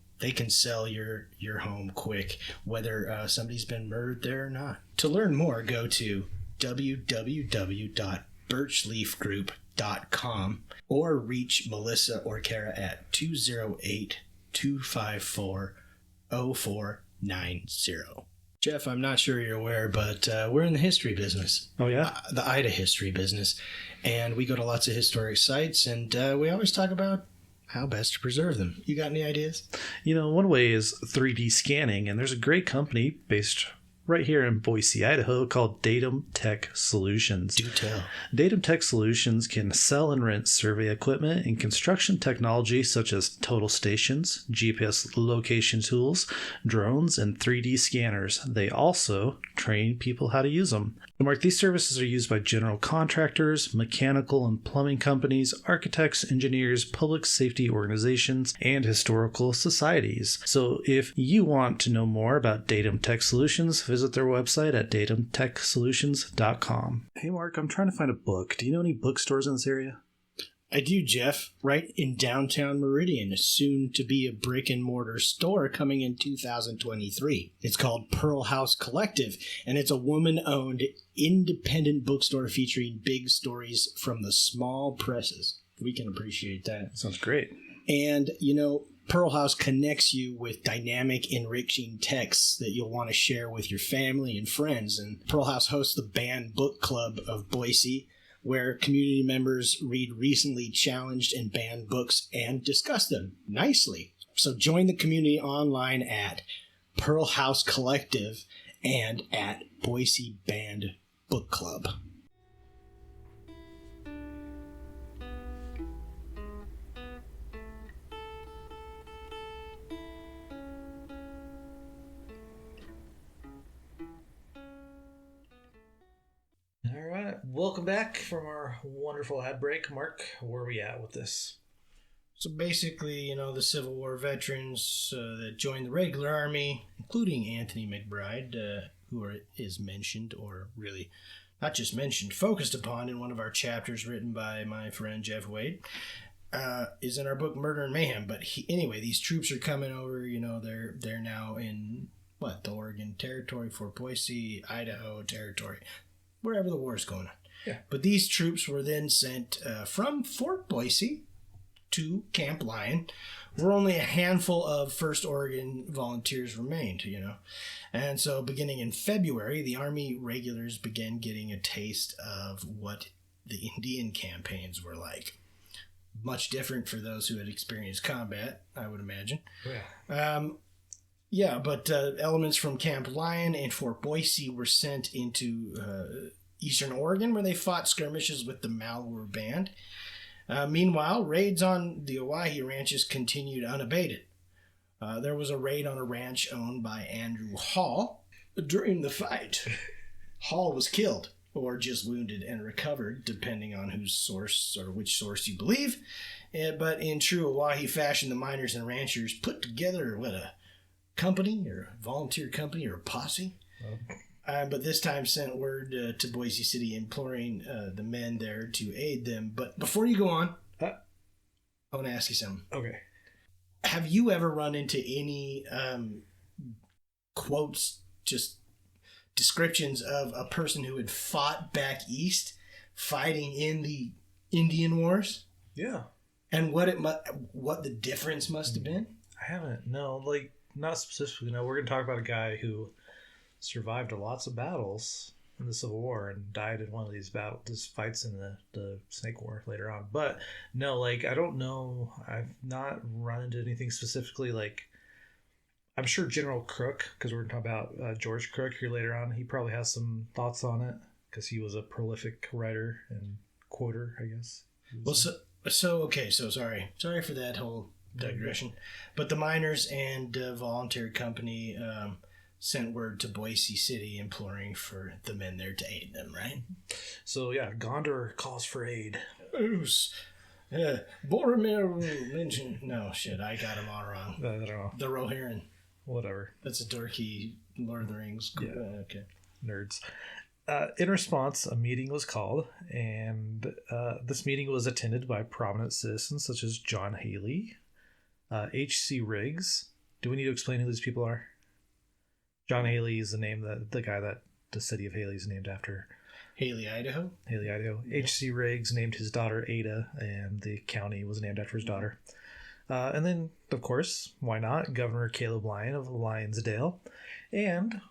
sell your home quick, whether somebody's been murdered there or not. To learn more, go to www.birchleafgroup.com or reach Melissa or Kara at 208-254-0490. Jeff, I'm not sure you're aware, but we're in the history business. Oh, yeah? The Ida history business. And we go to lots of historic sites, and we always talk about how best to preserve them. You got any ideas? One way is 3D scanning, and there's a great company based right here in Boise, Idaho, called Datum Tech Solutions. Do tell. Datum Tech Solutions can sell and rent survey equipment and construction technology such as total stations, GPS location tools, drones, and 3D scanners. They also train people how to use them. Mark, these services are used by general contractors, mechanical and plumbing companies, architects, engineers, public safety organizations, and historical societies. So if you want to know more about Datum Tech Solutions, visit their website at datumtechsolutions.com. Hey, Mark, I'm trying to find a book. Do you know any bookstores in this area? I do, Jeff. Right in downtown Meridian, soon to be a brick-and-mortar store coming in 2023. It's called Pearl House Collective, and it's a woman-owned, independent bookstore featuring big stories from the small presses. We can appreciate that. Sounds great. And, you know, Pearl House connects you with dynamic, enriching texts that you'll want to share with your family and friends. And Pearl House hosts the Banned Book Club of Boise, where community members read recently challenged and banned books and discuss them nicely. So join the community online at Pearl House Collective and at Boise Banned Book Club. All right. Welcome back from our wonderful ad break. Mark, where are we at with this? So basically, you know, the Civil War veterans that joined the regular army, including Anthony McBride, is mentioned, or really not just mentioned, focused upon in one of our chapters written by my friend Jeff Wade, is in our book Murder and Mayhem. But anyway, these troops are coming over. You know, they're now in the Oregon Territory, Fort Boise, Idaho Territory, wherever the war is going on. Yeah. But these troops were then sent from Fort Boise to Camp Lyon, where only a handful of 1st Oregon volunteers remained, you know. And so beginning in February, the Army regulars began getting a taste of what the Indian campaigns were like. Much different for those who had experienced combat, I would imagine. Yeah. But elements from Camp Lyon and Fort Boise were sent into Eastern Oregon, where they fought skirmishes with the Malheur Band. Meanwhile, raids on the Owyhee ranches continued unabated. There was a raid on a ranch owned by Andrew Hall. During the fight, Hall was killed, or just wounded and recovered, depending on whose source or which source you believe. But in true Owyhee fashion, the miners and ranchers put together a company, or a volunteer company, or a posse. But this time sent word to Boise City imploring the men there to aid them. But before you go on, I want to ask you something. Okay. Have you ever run into any quotes, just descriptions of a person who had fought back east, fighting in the Indian Wars? Yeah. And what the difference must have been? I haven't. No, not specifically. No, we're going to talk about a guy who survived lots of battles in the Civil War and died in one of these fights in the Snake War later on. But no, I don't know. I've not run into anything specifically. I'm sure General Crook, because we're going to talk about George Crook here later on, he probably has some thoughts on it because he was a prolific writer and quoter, I guess. Well, so sorry for that whole digression. But the miners and volunteer company sent word to Boise City imploring for the men there to aid them, right? So, yeah, Gondor calls for aid. Boromir mentioned... No, shit, I got him all wrong. I don't know. The Rohirrim. Whatever. That's a dorky Lord of the Rings. Yeah. Okay. Nerds. In response, a meeting was called, and this meeting was attended by prominent citizens such as John Haley, H.C. Riggs. Do we need to explain who these people are? John Haley is the name that the guy that the city of Haley is named after. Haley, Idaho? Haley, Idaho. H.C. Riggs named his daughter Ada, and the county was named after his daughter. And then, of course, why not? Governor Caleb Lyon of Lyonsdale. And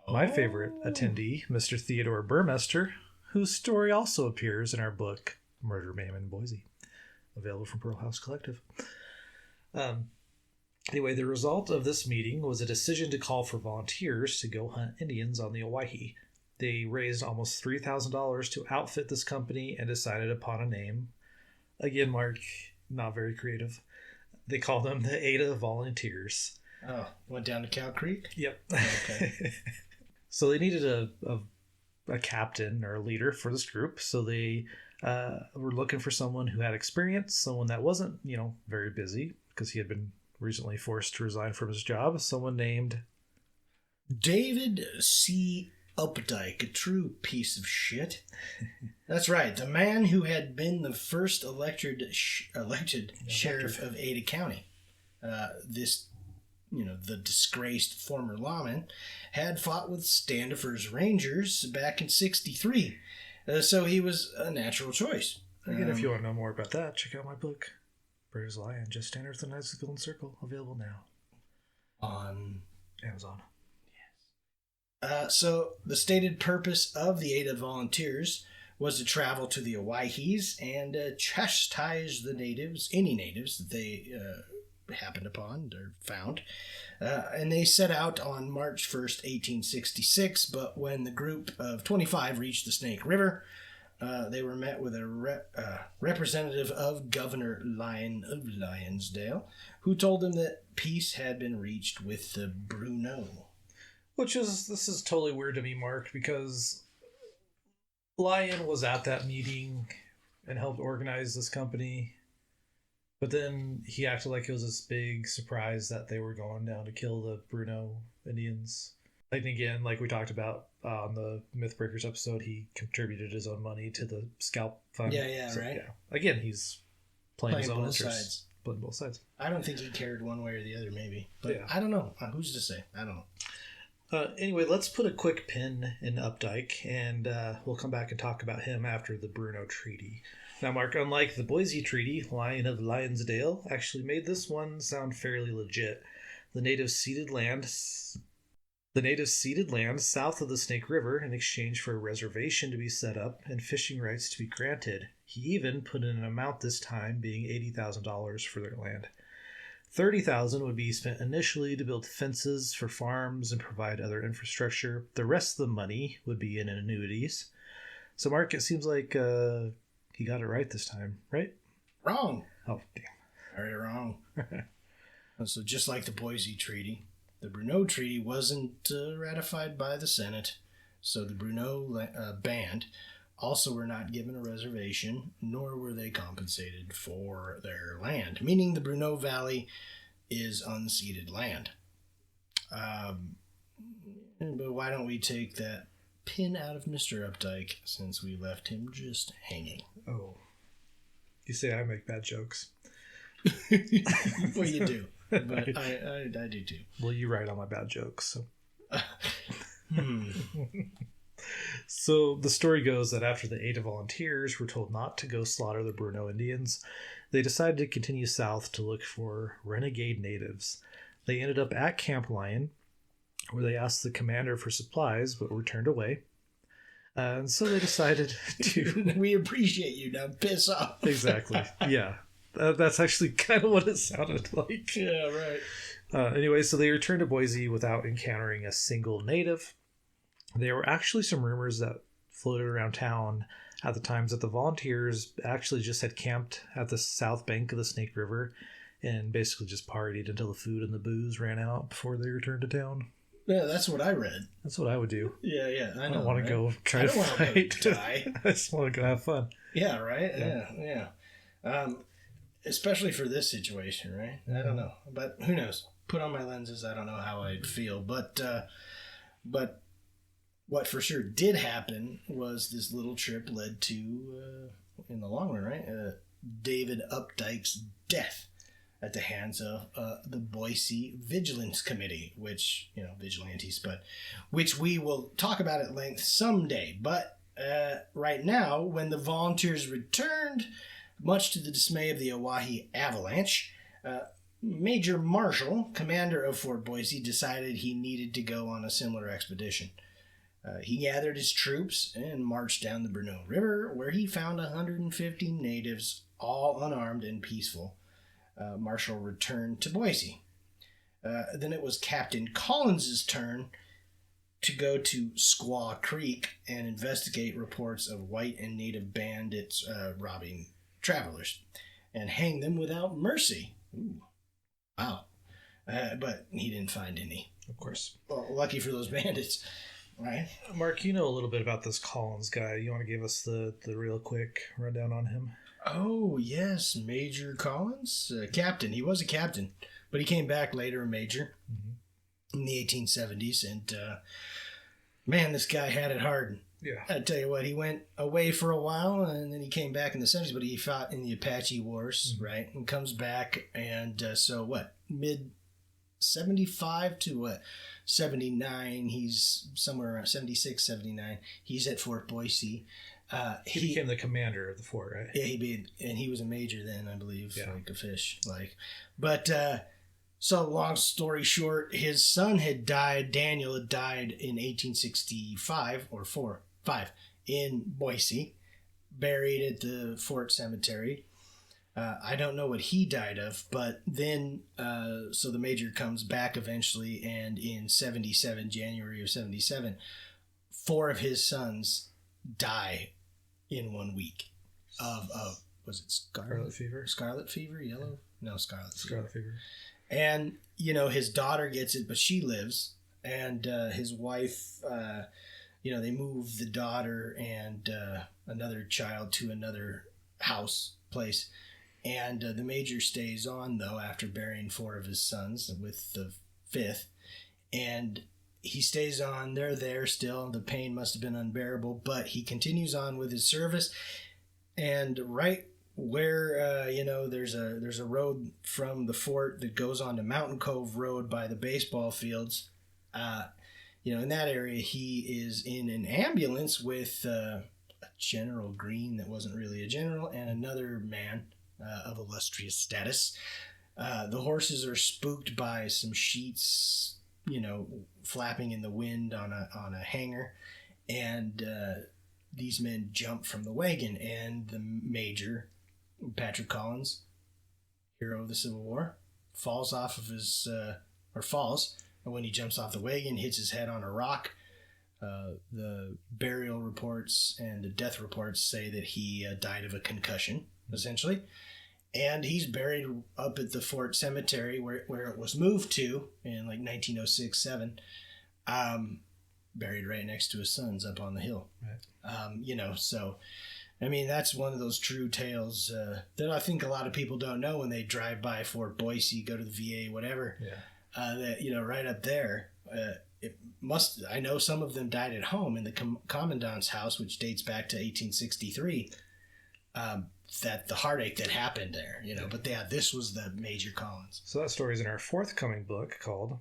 my favorite attendee, Mr. Theodore Burmester, whose story also appears in our book, Murder, Mayhem in Boise, available from Pearl House Collective. Anyway, the result of this meeting was a decision to call for volunteers to go hunt Indians on the Owyhee. They raised almost $3,000 to outfit this company and decided upon a name. Again, Mark, not very creative. They called them the Ada Volunteers. Oh, went down to Cow Creek? Yep. Okay. So they needed a a captain or a leader for this group. So they were looking for someone who had experience, someone that wasn't, very busy because he had been recently forced to resign from his job. Someone named David C. Updike, a true piece of shit. That's right, the man who had been the first elected sheriff of Ada County. The disgraced former lawman had fought with Standifers Rangers back in '63, so he was a natural choice. Again, if you want to know more about that, check out my book, British Lion, Just Stand Earth and Knights of the Golden Circle, available now on Amazon. So the stated purpose of the Ada Volunteers was to travel to the Owyhees and chastise any natives that they happened upon or found. And they set out on March 1st, 1866, but when the group of 25 reached the Snake River, they were met with a representative of Governor Lyon of Lyonsdale, who told them that peace had been reached with the Bruneau. This is totally weird to me, Mark, because Lyon was at that meeting and helped organize this company, but then he acted like it was this big surprise that they were going down to kill the Bruneau Indians. And again, like we talked about on the Mythbreakers episode, he contributed his own money to the scalp fund. Right. Yeah. Again, he's playing his own both interests. sides. Playing both sides. I don't think he cared one way or the other, maybe. But yeah. I don't know. Who's to say? I don't know. Anyway, let's put a quick pin in Updike, and we'll come back and talk about him after the Bruneau Treaty. Now, Mark, unlike the Boise Treaty, Lyon of Lyonsdale actually made this one sound fairly legit. The natives ceded land south of the Snake River in exchange for a reservation to be set up and fishing rights to be granted. He even put in an amount this time being $80,000 for their land. $30,000 would be spent initially to build fences for farms and provide other infrastructure. The rest of the money would be in annuities. So, Mark, it seems like he got it right this time, right? Wrong. Oh, damn. All right, wrong. So, just like the Boise Treaty, the Bruneau Treaty wasn't ratified by the Senate, so the Bruneau band also were not given a reservation, nor were they compensated for their land, meaning the Bruneau Valley is unceded land. But why don't we take that pin out of Mr. Updike since we left him just hanging? Oh. You say I make bad jokes. Well, you do. But I do too. Well, you write on my bad jokes, so... So the story goes that after the Ada Volunteers were told not to go slaughter the Bruneau Indians, they decided to continue south to look for renegade natives. They ended up at Camp Lyon, where they asked the commander for supplies, but were turned away. And so they decided to... We appreciate you, now piss off. Exactly, yeah. That's actually kind of what it sounded like. Yeah, right. Anyway, so they returned to Boise without encountering a single native. There were actually some rumors that floated around town at the times that the volunteers actually just had camped at the south bank of the Snake River and basically just partied until the food and the booze ran out before they returned to town. Yeah, that's what I read. That's what I would do. Yeah, I know. I don't want to go try to fight. Die. I just want to go have fun. Yeah, right? Yeah. Especially for this situation, right? I don't know. But who knows? Put on my lenses, I don't know how I'd feel. But what for sure did happen was this little trip led to, in the long run, right, David Updike's death at the hands of the Boise Vigilance Committee, which, vigilantes, but which we will talk about at length someday. But right now, when the volunteers returned, much to the dismay of the Owyhee Avalanche, Major Marshall, commander of Fort Boise, decided he needed to go on a similar expedition. He gathered his troops and marched down the Bruneau River, where he found 150 natives, all unarmed and peaceful. Marshall returned to Boise. Then it was Captain Collins's turn to go to Squaw Creek and investigate reports of white and native bandits robbing travelers and hang them without mercy. Ooh. Wow. But he didn't find any. Of course. Well, lucky for those bandits. right? Mark, you know a little bit about this Collins guy. You want to give us the real quick rundown on him? Oh, yes, Major Collins. Captain. He was a captain, but he came back later a major in the 1870s. And, man, this guy had it hard. Yeah. I tell you what, he went away for a while, and then he came back in the 70s, but he fought in the Apache Wars, right? And comes back, and mid-75 to 79, he's somewhere around 76, 79. He's at Fort Boise. He became the commander of the fort, right? Yeah, he was a major then, I believe, like a fish. But so long story short, his son had died. Daniel had died in 1865 or 5 in Boise, buried at the Fort Cemetery. I don't know what he died of, but then so the major comes back eventually, and in January of 77, 4 of his sons die in 1 week of was it Scarlet fever? Scarlet fever, yellow? No, scarlet fever. And, his daughter gets it, but she lives. And his wife, they move the daughter and another child to another place. And the major stays on, though, after burying 4 of his sons with the 5th. And he stays on. They're there still. The pain must have been unbearable, but he continues on with his service. And right where there's a road from the fort that goes on to Mountain Cove Road by the baseball fields. In that area, he is in an ambulance with a General Green that wasn't really a general, and another man of illustrious status. The horses are spooked by some sheets, flapping in the wind on a hanger, and these men jump from the wagon, and the major, Patrick Collins, hero of the Civil War, falls, and when he jumps off the wagon, hits his head on a rock. The burial reports and the death reports say that he died of a concussion, essentially. And he's buried up at the Fort Cemetery where it was moved to in 1906-7, buried right next to his sons up on the hill. Right. So, that's one of those true tales that I think a lot of people don't know when they drive by Fort Boise, go to the VA, whatever. Yeah. That, right up there, I know some of them died at home in the commandant's house, which dates back to 1863. That the heartache that happened there, but this was the Major Collins. So that story is in our forthcoming book called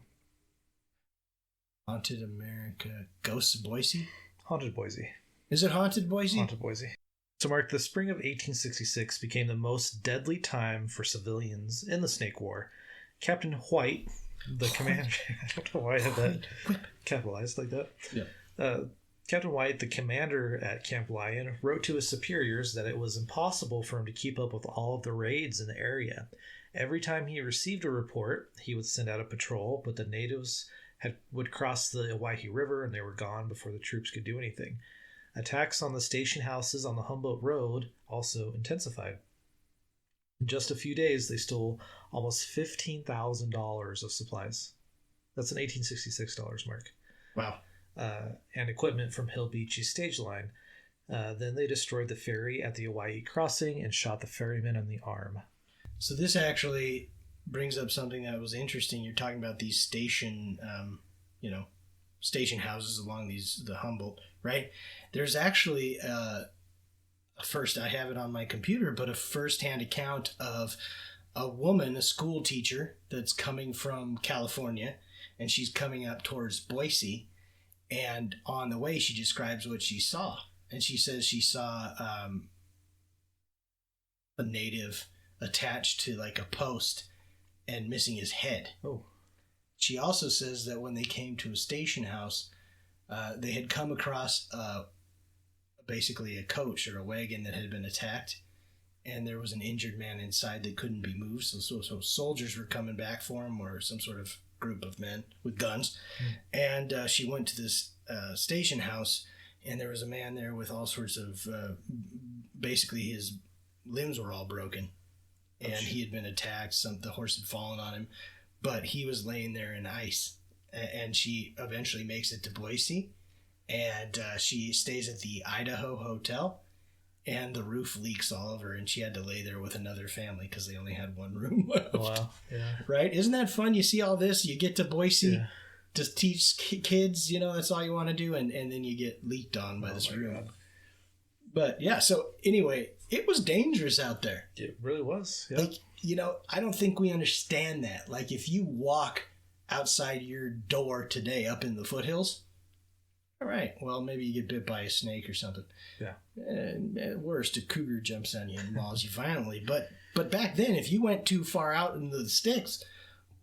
Haunted America, Ghosts of Boise? Haunted Boise. Is it Haunted Boise? Haunted Boise. So, Mark, the spring of 1866 became the most deadly time for civilians in the Snake War. Captain White, the commander... I don't know why I have that capitalized like that. Yeah. Captain White, the commander at Camp Lyon, wrote to his superiors that it was impossible for him to keep up with all of the raids in the area. Every time he received a report, he would send out a patrol, but the natives would cross the Owyhee River and they were gone before the troops could do anything. Attacks on the station houses on the Humboldt Road also intensified. In just a few days, they stole almost $15,000 of supplies. That's an $1866, Mark. Wow. And equipment from Hill Beachy's stage line. Then they destroyed the ferry at the Owyhee crossing and shot the ferryman in the arm. So this actually brings up something that was interesting. You're talking about these station houses along the Humboldt, right? There's actually first, I have it on my computer, but a first-hand account of a woman, a school teacher that's coming from California, and she's coming up towards Boise. And on the way, she describes what she saw. And she says she saw a native attached to a post and missing his head. Oh. She also says that when they came to a station house, they had come across basically a coach or a wagon that had been attacked. And there was an injured man inside that couldn't be moved. So soldiers were coming back for him, or some sort of group of men with guns. And she went to this station house, and there was a man there with all sorts of basically his limbs were all broken, and he had been attacked. The horse had fallen on him, but he was laying there in ice. And she eventually makes it to Boise, and she stays at the Idaho Hotel, and the roof leaks all over, and she had to lay there with another family because they only had one room left. Wow. Yeah. Right? Isn't that fun? You see all this, you get to Boise. Yeah. To teach kids, that's all you want to do, and then you get leaked on by this room. God. But yeah, so anyway, it was dangerous out there. It really was. Yeah. Like, I don't think we understand that. Like, if you walk outside your door today up in the foothills, all right, well, maybe you get bit by a snake or something. Yeah. And at worst, a cougar jumps on you and mauls you violently. But back then, if you went too far out into the sticks,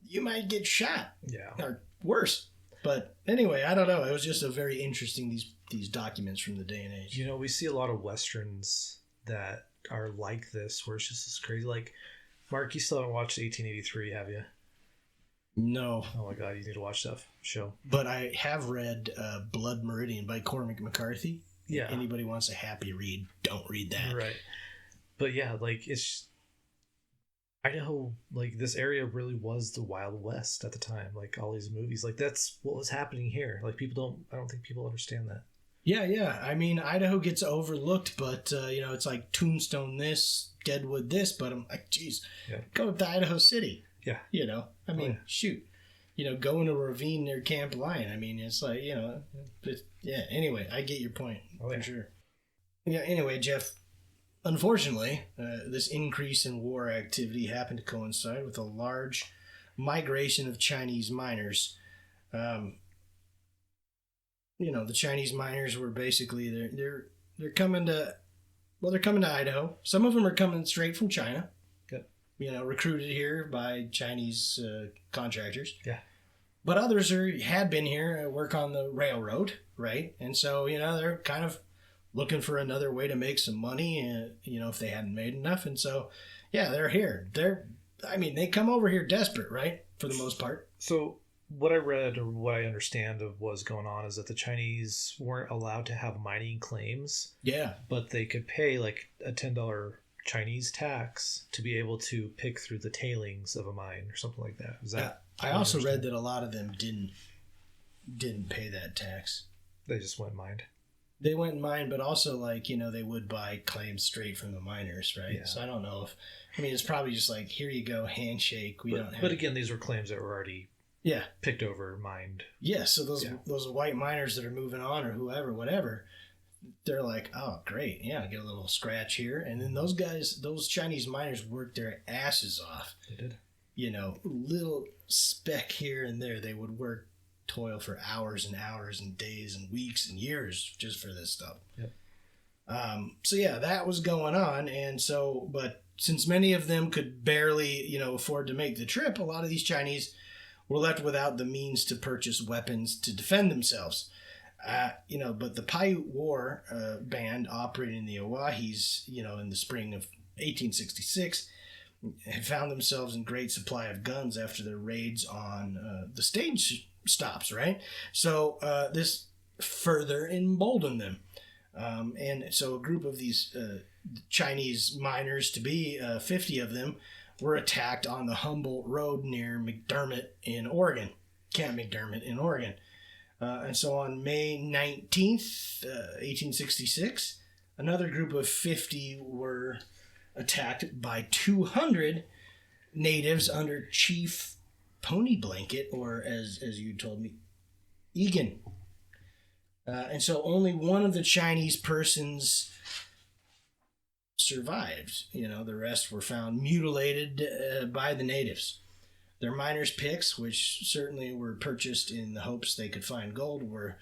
you might get shot. Yeah. Or worse. But anyway, I don't know. It was just a very interesting, these documents from the day and age. We see a lot of Westerns that are like this, where it's just this crazy. Like, Mark, you still haven't watched 1883, have you? No. Oh my God, you need to watch that show. But I have read Blood Meridian by Cormac McCarthy. Yeah. If anybody wants a happy read, don't read that. Right. But yeah, like, it's Idaho, like, this area really was the Wild West at the time. Like, all these movies, like, that's what was happening here. Like, I don't think people understand that. Yeah. I mean, Idaho gets overlooked, but, it's like Tombstone this, Deadwood this, but I'm like, geez, go to Idaho City. Yeah. I mean, shoot. Go in a ravine near Camp Lyon. I mean, it's like, anyway, I get your point, for sure. Yeah, anyway, Jeff, unfortunately, this increase in war activity happened to coincide with a large migration of Chinese miners. The Chinese miners were basically they're coming to Idaho. Some of them are coming straight from China. Recruited here by Chinese contractors. Yeah. But others had been here, work on the railroad, right? And so, they're kind of looking for another way to make some money, if they hadn't made enough. And so, yeah, they're here. They come over here desperate, right? For the most part. So what I read, or what I understand of what's going on, is that the Chinese weren't allowed to have mining claims. Yeah. But they could pay like a $10 Chinese tax to be able to pick through the tailings of a mine or something like that. Is that? I also read that a lot of them didn't pay that tax. They just went and mined. They went and mined, but also they would buy claims straight from the miners, right? Yeah. So I don't know it's probably just like, here you go, handshake. But again, these were claims that were already picked over, mined. Yeah. So those white miners that are moving on, or whatever. They're like, oh, great. Yeah, get a little scratch here. And then those Chinese miners worked their asses off. They did. Little speck here and there. They would toil for hours and hours and days and weeks and years just for this stuff. Yep. So, yeah, that was going on. And so, but since many of them could barely, afford to make the trip, a lot of these Chinese were left without the means to purchase weapons to defend themselves. But the Paiute War band operating in the Owahis, in the spring of 1866, had found themselves in great supply of guns after their raids on the stage stops, right? So this further emboldened them. And so a group of these Chinese miners, 50 of them, were attacked on the Humboldt Road near Camp McDermott in Oregon. And so on May 19th, 1866, another group of 50 were attacked by 200 natives under Chief Pony Blanket, or as you told me, Egan. And so only one of the Chinese persons survived. The rest were found mutilated by the natives. Their miners' picks, which certainly were purchased in the hopes they could find gold, were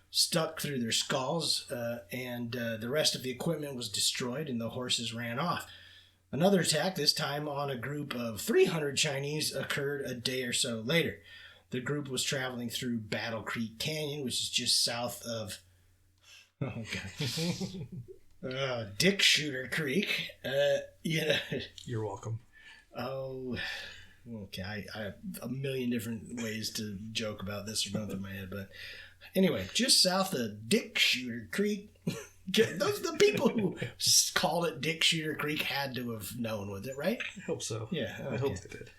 stuck through their skulls, and the rest of the equipment was destroyed, and the horses ran off. Another attack, this time on a group of 300 Chinese, occurred a day or so later. The group was traveling through Battle Creek Canyon, which is just south of Dick Shooter Creek. You're welcome. Oh, okay. I have a million different ways to joke about this going through my head, but anyway, just south of Dick Shooter Creek. Those the people who called it Dick Shooter Creek had to have known with it, right? I hope so. Yeah, okay. I hope they did.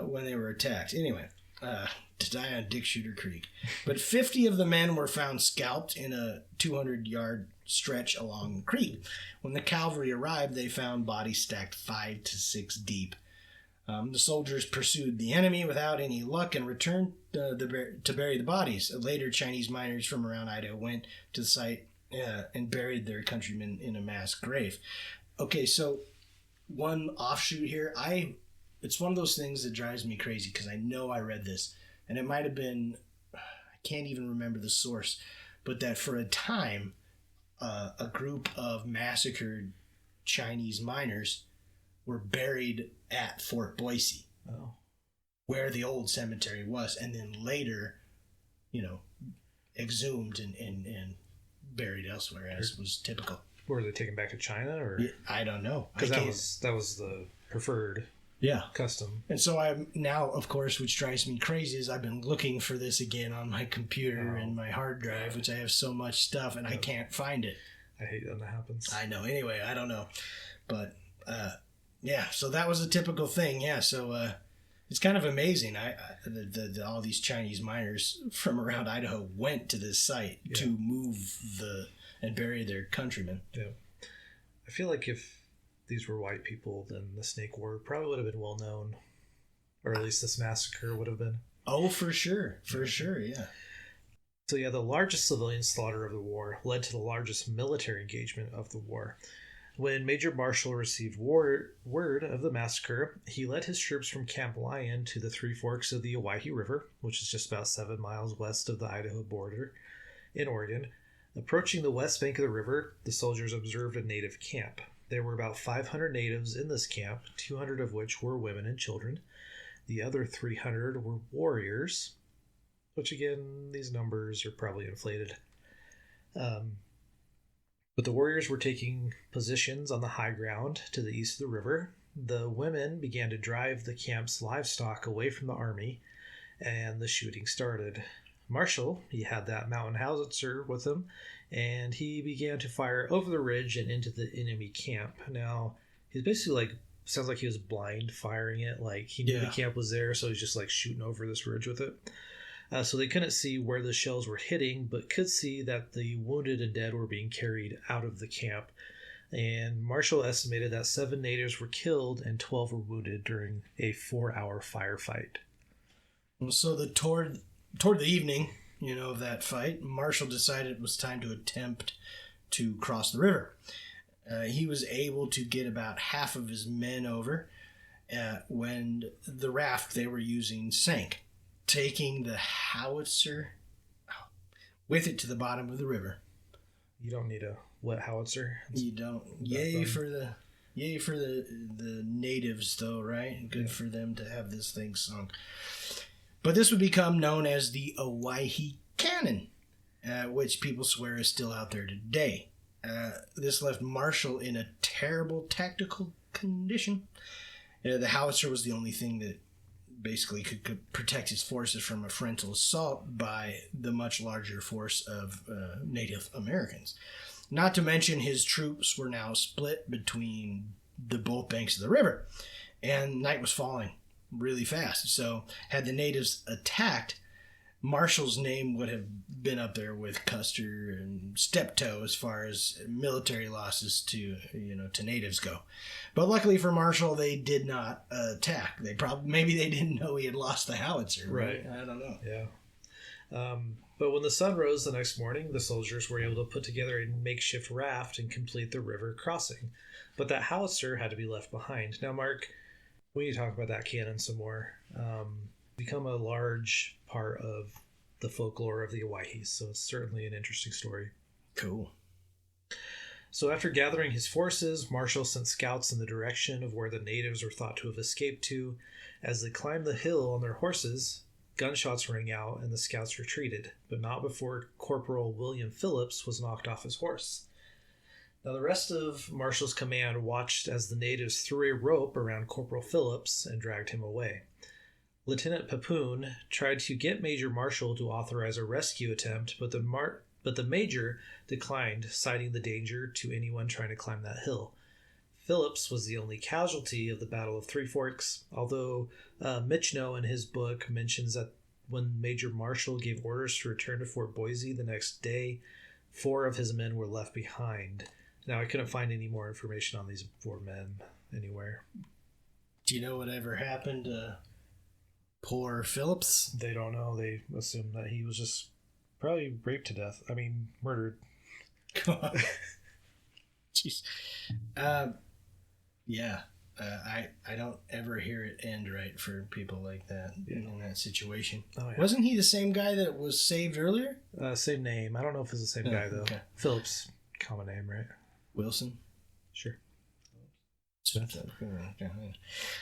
When they were attacked. Anyway, to die on Dick Shooter Creek. But 50 of the men were found scalped in a 200-yard stretch along the creek. When the cavalry arrived, they found bodies stacked 5 to 6 deep. The soldiers pursued the enemy without any luck and returned to bury the bodies. Later, Chinese miners from around Idaho went to the site and buried their countrymen in a mass grave. Okay, so one offshoot here, it's one of those things that drives me crazy because I know I read this, and it might have been, I can't even remember the source, but that for a time, a group of massacred Chinese miners were buried at Fort Boise, where the old cemetery was, and then later, exhumed and buried elsewhere, as was typical. Were they taken back to China, or I don't know, because that was the preferred custom. And so I'm now, of course, which drives me crazy, is I've been looking for this again on my computer and my hard drive, which I have so much stuff, and I can't find it. I hate when that happens. I know. Anyway, I don't know, but so that was a typical thing. Yeah, so it's kind of amazing. All these Chinese miners from around Idaho went to this site to move and bury their countrymen. Yeah, I feel like if these were white people, then the Snake War probably would have been well known, or at least this massacre would have been. Oh, for sure, yeah. So the largest civilian slaughter of the war led to the largest military engagement of the war. When Major Marshall received word of the massacre, he led his troops from Camp Lyon to the Three Forks of the Owyhee River, which is just about 7 miles west of the Idaho border in Oregon. Approaching the west bank of the river, the soldiers observed a native camp. There were about 500 natives in this camp, 200 of which were women and children. The other 300 were warriors, which again, these numbers are probably inflated. But the warriors were taking positions on the high ground to the east of the river. The women began to drive the camp's livestock away from the army, and the shooting started. Marshall, he had that mountain howitzer with him, and he began to fire over the ridge and into the enemy camp. Now, he's basically sounds like he was blind firing it, like he knew the camp was there, so he's just shooting over this ridge with it. So they couldn't see where the shells were hitting, but could see that the wounded and dead were being carried out of the camp. And Marshall estimated that 7 natives were killed and 12 were wounded during a 4-hour firefight. So toward the evening, of that fight, Marshall decided it was time to attempt to cross the river. He was able to get about half of his men over when the raft they were using sank, taking the howitzer with it to the bottom of the river. You don't need a wet howitzer. You don't. Yay for the natives, though, right? Good for them to have this thing sunk. But this would become known as the Owyhee Cannon, which people swear is still out there today. This left Marshall in a terrible tactical condition. The howitzer was the only thing that basically could protect his forces from a frontal assault by the much larger force of Native Americans. Not to mention his troops were now split between the both banks of the river, and night was falling really fast. So had the natives attacked, Marshall's name would have been up there with Custer and Steptoe as far as military losses to natives go. But luckily for Marshall, they did not attack. Maybe they didn't know he had lost the howitzer. Right? I don't know. Yeah. But when the sun rose the next morning, the soldiers were able to put together a makeshift raft and complete the river crossing. But that howitzer had to be left behind. Now, Mark, we need to talk about that cannon some more. Become a large part of the folklore of the Owyhees, so it's certainly an interesting story. Cool. So after gathering his forces, Marshall sent scouts in the direction of where the natives were thought to have escaped to. As they climbed the hill on their horses, gunshots rang out and the scouts retreated, but not before Corporal William Phillips was knocked off his horse. Now the rest of Marshall's command watched as the natives threw a rope around Corporal Phillips and dragged him away. Lieutenant Papoon tried to get Major Marshall to authorize a rescue attempt, but the major declined, citing the danger to anyone trying to climb that hill. Phillips was the only casualty of the Battle of Three Forks, although Michno in his book mentions that when Major Marshall gave orders to return to Fort Boise the next day, 4 of his men were left behind. Now, I couldn't find any more information on these 4 men anywhere. Do you know whatever happened to poor Phillips? They don't know. They assume that he was just probably raped to death. I mean, murdered. Jeez. Yeah. I don't ever hear it end right for people like that in that situation. Oh, yeah. Wasn't he the same guy that was saved earlier? Same name. I don't know if it's the same guy, though. Okay. Phillips, common name, right? Wilson? Sure.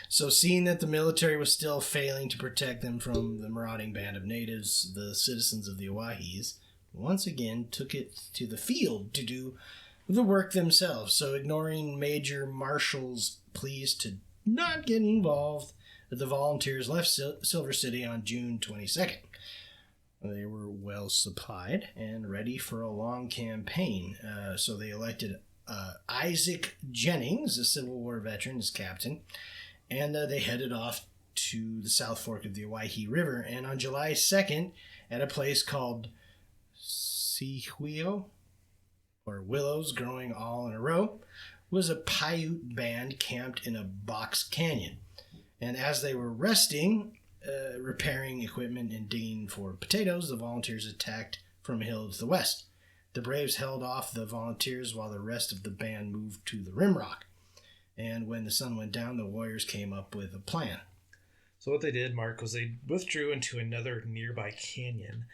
So, seeing that the military was still failing to protect them from the marauding band of natives, the citizens of the Owahis once again took it to the field to do the work themselves. So, ignoring Major Marshall's pleas to not get involved, the volunteers left Silver City on June 22nd. They were well supplied and ready for a long campaign. So they elected Isaac Jennings, a Civil War veteran, as captain, and they headed off to the South Fork of the Owyhee River. And on July 2nd, at a place called Sihuio, or willows growing all in a row, was a Paiute band camped in a box canyon. And as they were resting, repairing equipment and digging for potatoes, the volunteers attacked from a hill to the west. The Braves held off the volunteers while the rest of the band moved to the rimrock. And when the sun went down, the warriors came up with a plan. So what they did, Mark, was they withdrew into another nearby canyon.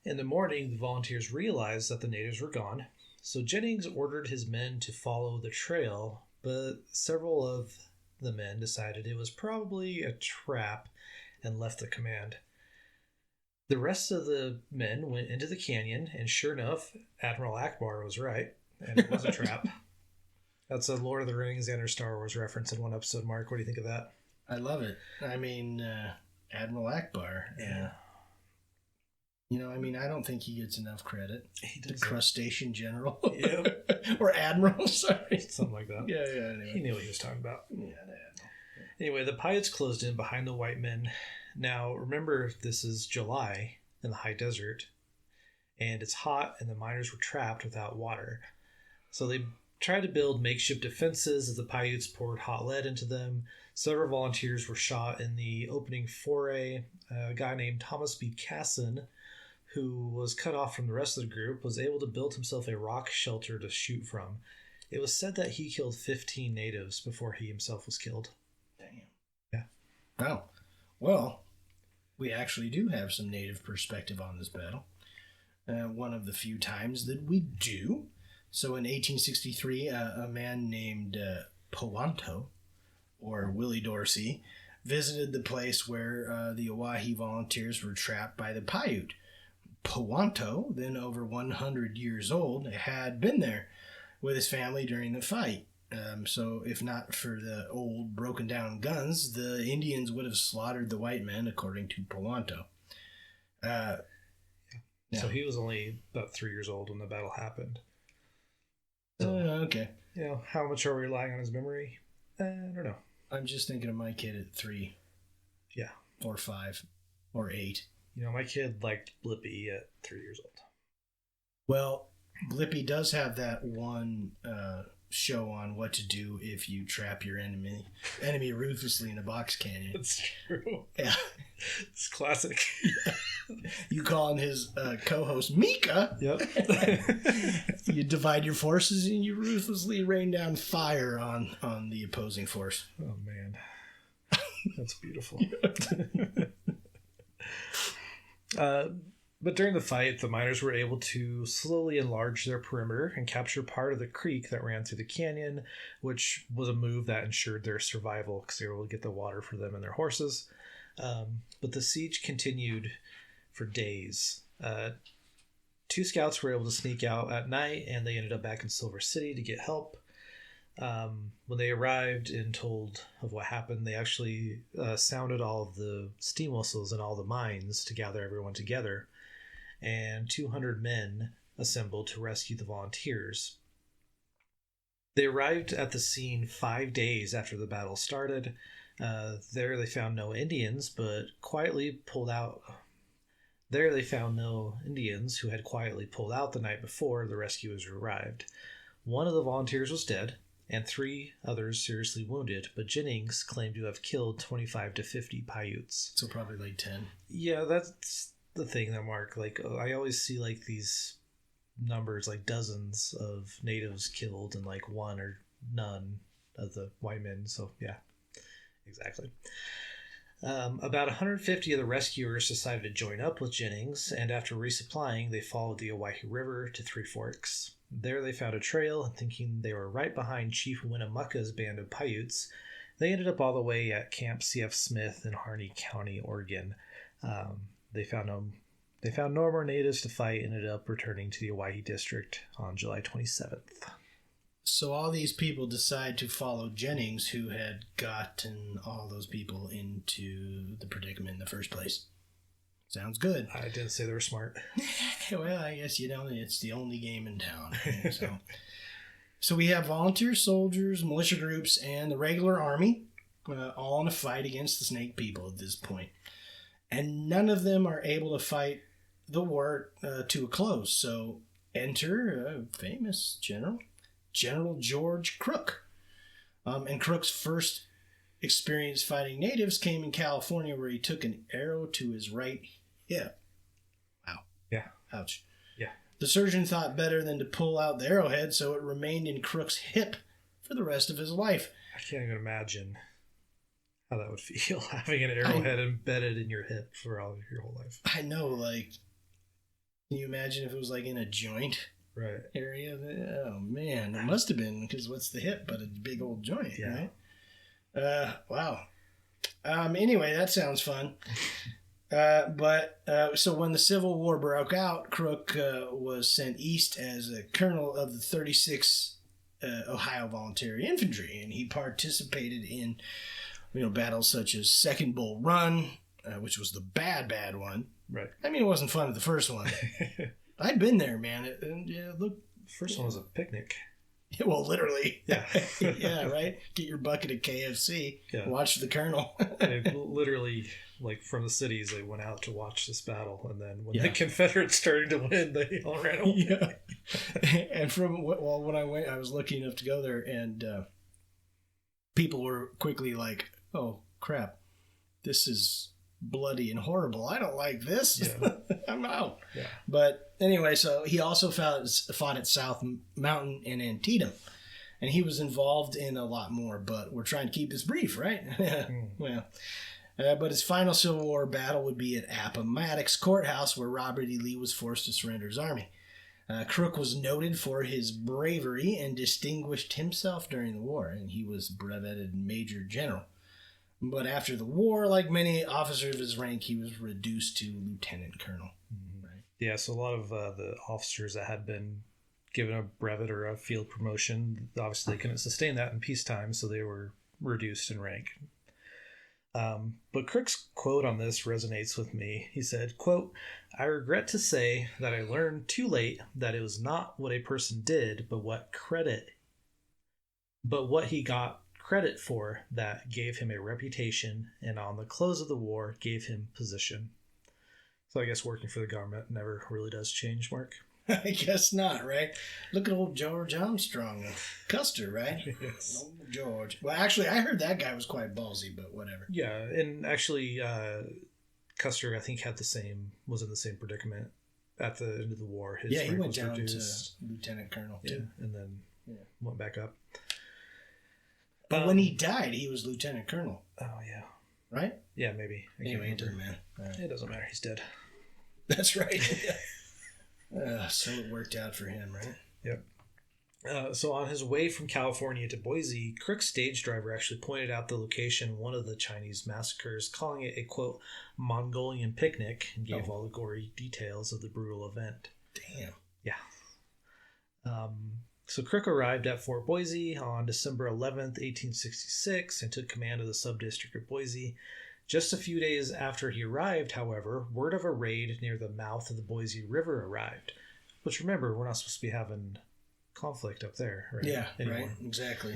In the morning, the volunteers realized that the natives were gone. So Jennings ordered his men to follow the trail, but several of the men decided it was probably a trap and left the command. The rest of the men went into the canyon, and sure enough, Admiral Akbar was right, and it was a trap. That's a Lord of the Rings and or Star Wars reference in one episode, Mark. What do you think of that? I love it. I mean, Admiral Akbar. Yeah. You know, I mean, I don't think he gets enough credit. He does. The crustacean general. Yep. Or admiral, sorry. Something like that. Yeah, anyway. He knew what he was talking about. Yeah. Anyway, the Paiutes closed in behind the white men. Now, remember, this is July in the high desert, and it's hot, and the miners were trapped without water. So they tried to build makeshift defenses as the Paiutes poured hot lead into them. Several volunteers were shot in the opening foray. A guy named Thomas B. Casson, who was cut off from the rest of the group, was able to build himself a rock shelter to shoot from. It was said that he killed 15 natives before he himself was killed. Damn. Yeah. Wow. Well, we actually do have some native perspective on this battle. One of the few times that we do. So in 1863, a man named Powanto, or Willie Dorsey, visited the place where the Owyhee volunteers were trapped by the Paiute. Powanto, then over 100 years old, had been there with his family during the fight. So if not for the old broken down guns, the Indians would have slaughtered the white men, according to Powanto. So he was only about 3 years old when the battle happened. So, okay. You know, how much are we relying on his memory? I don't know. I'm just thinking of my kid at 3. Yeah. Or 5. Or 8. You know, my kid liked Blippi at 3 years old. Well, Blippi does have that one show on what to do if you trap your enemy ruthlessly in a box canyon. That's true. Yeah. It's classic. You call him his co-host Mika. Yep. You divide your forces and you ruthlessly rain down fire on the opposing force. Oh, man. That's beautiful. But during the fight, the miners were able to slowly enlarge their perimeter and capture part of the creek that ran through the canyon, which was a move that ensured their survival because they were able to get the water for them and their horses. But the siege continued for days. 2 scouts were able to sneak out at night, and they ended up back in Silver City to get help. When they arrived and told of what happened, they actually sounded all of the steam whistles in all the mines to gather everyone together. And 200 men assembled to rescue the volunteers. They arrived at the scene 5 days after the battle started. There they found no Indians, but quietly pulled out. There they found no Indians who had quietly pulled out the night before the rescuers arrived. One of the volunteers was dead, and 3 others seriously wounded, but Jennings claimed to have killed 25 to 50 Paiutes. So probably like 10. Yeah, that's the thing that Mark, like, I always see like these numbers, like dozens of natives killed and like 1 or none of the white men. So yeah, exactly. About 150 of the rescuers decided to join up with Jennings, and after resupplying, they followed the Owyhee River to Three Forks. There they found a trail, and thinking they were right behind Chief Winnemucca's band of Paiutes, they ended up all the way at Camp C.F. Smith in Harney County, Oregon. They found no more natives to fight, and ended up returning to the Owyhee District on July 27th. So all these people decide to follow Jennings, who had gotten all those people into the predicament in the first place. Sounds good. I didn't say they were smart. Well, I guess, it's the only game in town. So we have volunteer soldiers, militia groups, and the regular army, all in a fight against the Snake people at this point. And none of them are able to fight the war to a close. So enter a famous General George Crook. And Crook's first experience fighting natives came in California, where he took an arrow to his right hip. Wow. Yeah. Ouch. Yeah. The surgeon thought better than to pull out the arrowhead, so it remained in Crook's hip for the rest of his life. I can't even imagine how that would feel, having an arrowhead embedded in your hip for all of your whole life. I know, like, can you imagine if it was like in a joint area? Oh man, it must have been, because what's the hip but a big old joint, right? Wow. Anyway, that sounds fun. So when the Civil War broke out, Crook was sent east as a colonel of the 36th Ohio Volunteer Infantry, and he participated in battles such as Second Bull Run, which was the bad one. Right. I mean, it wasn't fun at the first one. I'd been there, man. Look. First one was a picnic. Yeah, well, literally. Yeah. Yeah, right? Get your bucket of KFC. Yeah. Watch the colonel. They literally, like, from the cities, they went out to watch this battle. And then when the Confederates started to win, they all ran away. Yeah. And when I went, I was lucky enough to go there, and people were quickly like, oh, crap. This is bloody and horrible. I don't like this. Yeah. I'm out. Yeah. But anyway, so he also fought at South Mountain and Antietam, and he was involved in a lot more, but we're trying to keep this brief, right? Well, but his final Civil War battle would be at Appomattox Courthouse, where Robert E. Lee was forced to surrender his army. Crook was noted for his bravery and distinguished himself during the war, and he was brevetted Major General. But after the war, like many officers of his rank, he was reduced to lieutenant colonel. Mm-hmm. Right? Yeah, so a lot of the officers that had been given a brevet or a field promotion, obviously they couldn't sustain that in peacetime, so they were reduced in rank. But Crook's quote on this resonates with me. He said, quote, "I regret to say that I learned too late that it was not what a person did, but what he got credit for that gave him a reputation, and on the close of the war gave him position." So I guess working for the government never really does change, Mark. I guess not, right? Look at old George Armstrong, Custer, right? Yes. Old George. Well, actually, I heard that guy was quite ballsy, but whatever. Yeah, and actually, Custer, I think, was in the same predicament at the end of the war. His he went down reduced to lieutenant colonel, too. And then went back up. But when he died, he was lieutenant colonel. Oh, yeah. Right? Yeah, maybe. Anyway, it doesn't matter. It doesn't matter. He's dead. That's right. So it worked out for him, right? Yep. So on his way from California to Boise, Crook's stage driver actually pointed out the location of one of the Chinese massacres, calling it a, quote, Mongolian picnic, and gave all the gory details of the brutal event. Damn. Yeah. So Crook arrived at Fort Boise on December 11th, 1866, and took command of the sub-district of Boise. Just a few days after he arrived, however, word of a raid near the mouth of the Boise River arrived. Which, remember, we're not supposed to be having conflict up there, right? Yeah, Anymore. right, exactly.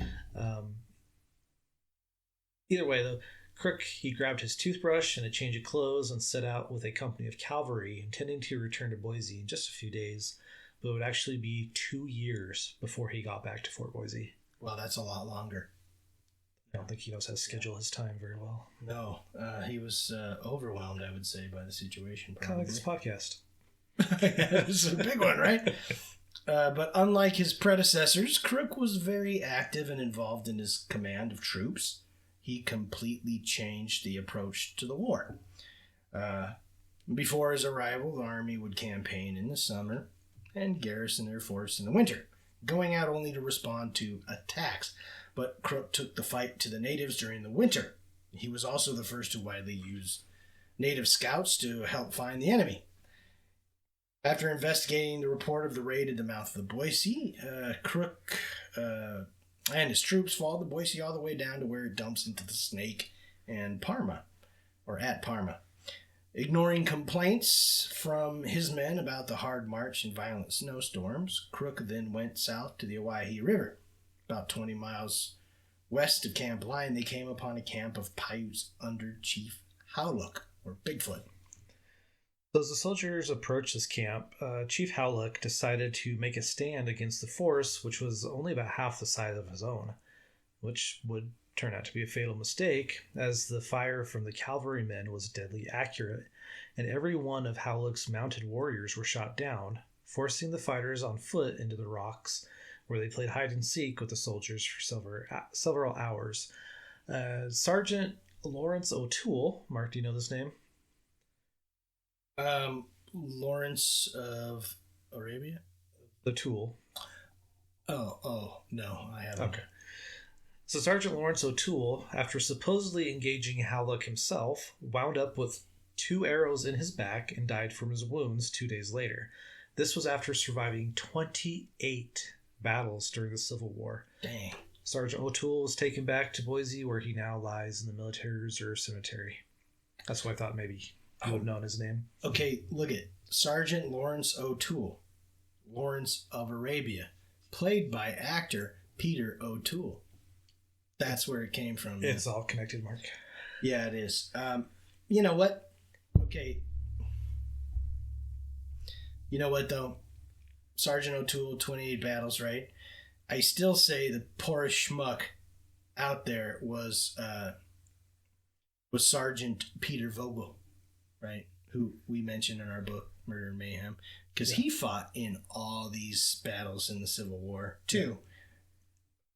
Either way, though, Crook, he grabbed his toothbrush and a change of clothes and set out with a company of cavalry, intending to return to Boise in just a few days, but it would actually be 2 years before he got back to Fort Boise. Well, that's a lot longer. I don't think he knows how to schedule his time very well. No, he was overwhelmed, I would say, by the situation. Kind of like this podcast. This is a big one, right? But unlike his predecessors, Crook was very active and involved in his command of troops. He completely changed the approach to the war. Before his arrival, the Army would campaign in the summer and garrison their force in the winter, going out only to respond to attacks. But Crook took the fight to the natives during the winter. He was also the first to widely use native scouts to help find the enemy. After investigating the report of the raid at the mouth of the Boise, Crook and his troops followed the Boise all the way down to where it dumps into the Snake and Parma, or at Parma. Ignoring complaints from his men about the hard march and violent snowstorms, Crook then went south to the Owyhee River. About 20 miles west of Camp Lyon, they came upon a camp of Paiutes under Chief Howlook, or Bigfoot. So as the soldiers approached this camp, Chief Howlook decided to make a stand against the force, which was only about half the size of his own, which would turn out to be a fatal mistake, as the fire from the cavalrymen was deadly accurate, and every one of Howlook's mounted warriors were shot down, forcing the fighters on foot into the rocks, where they played hide and seek with the soldiers for several hours. Sergeant Lawrence O'Toole, Mark, do you know this name? Lawrence of Arabia? O'Toole. Oh, no, I haven't. Okay. So Sergeant Lawrence O'Toole, after supposedly engaging Howlook himself, wound up with 2 arrows in his back and died from his wounds 2 days later. This was after surviving 28 battles during the Civil War. Dang. Sergeant O'Toole was taken back to Boise, where he now lies in the Military Reserve Cemetery. That's why I thought maybe you would have known his name. Okay, look at Sergeant Lawrence O'Toole, Lawrence of Arabia, played by actor Peter O'Toole. That's where it came from. It's all connected, Mark. Yeah, it is. You know what? Okay. You know what, though? Sergeant O'Toole, 28 battles, right? I still say the poorest schmuck out there was Sergeant Peter Vogel, right? Who we mentioned in our book, Murder and Mayhem. Because he fought in all these battles in the Civil War, too.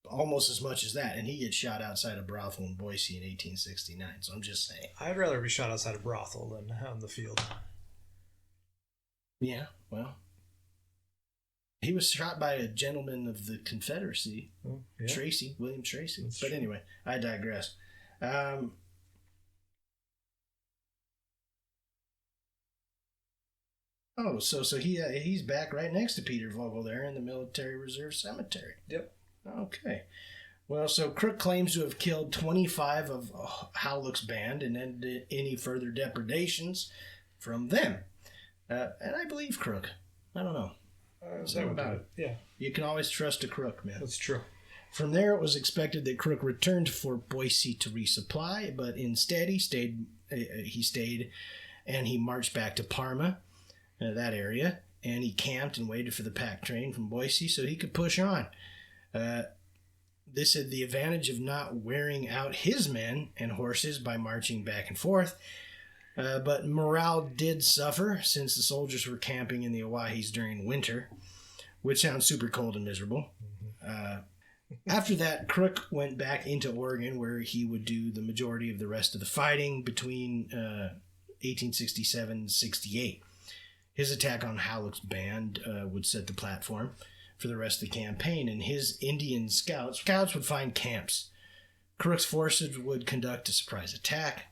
Almost as much as that. And he gets shot outside a brothel in Boise in 1869. So I'm just saying. I'd rather be shot outside a brothel than out in the field. Yeah, well. He was shot by a gentleman of the Confederacy, Tracy, William Tracy. That's true. Anyway, I digress. So he's back right next to Peter Vogel there in the Military Reserve Cemetery. Yep. Okay. Well, so Crook claims to have killed 25 of Howlook's band and ended any further depredations from them. And I believe Crook. I don't know. Something about it. Yeah. You can always trust a Crook, man. That's true. From there, it was expected that Crook returned to Fort Boise to resupply, but instead he stayed and he marched back to Parma, that area, and he camped and waited for the pack train from Boise so he could push on. This had the advantage of not wearing out his men and horses by marching back and forth, but morale did suffer since the soldiers were camping in the Owyhees during winter, which sounds super cold and miserable. After that, Crook went back into Oregon, where he would do the majority of the rest of the fighting between 1867 and 68. His attack on Howlook's band would set the platform for the rest of the campaign, and his Indian scouts would find camps. Crook's forces would conduct a surprise attack,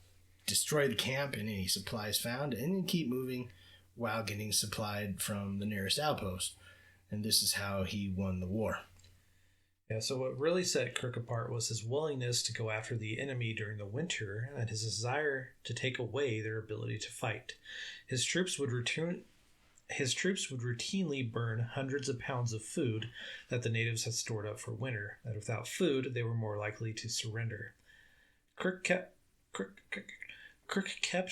destroy the camp and any supplies found, and then keep moving while getting supplied from the nearest outpost. And this is how he won the war. Yeah, so what really set Crook apart was his willingness to go after the enemy during the winter and his desire to take away their ability to fight. His troops would return his troops would routinely burn hundreds of pounds of food that the natives had stored up for winter, and without food, they were more likely to surrender. Kirk kept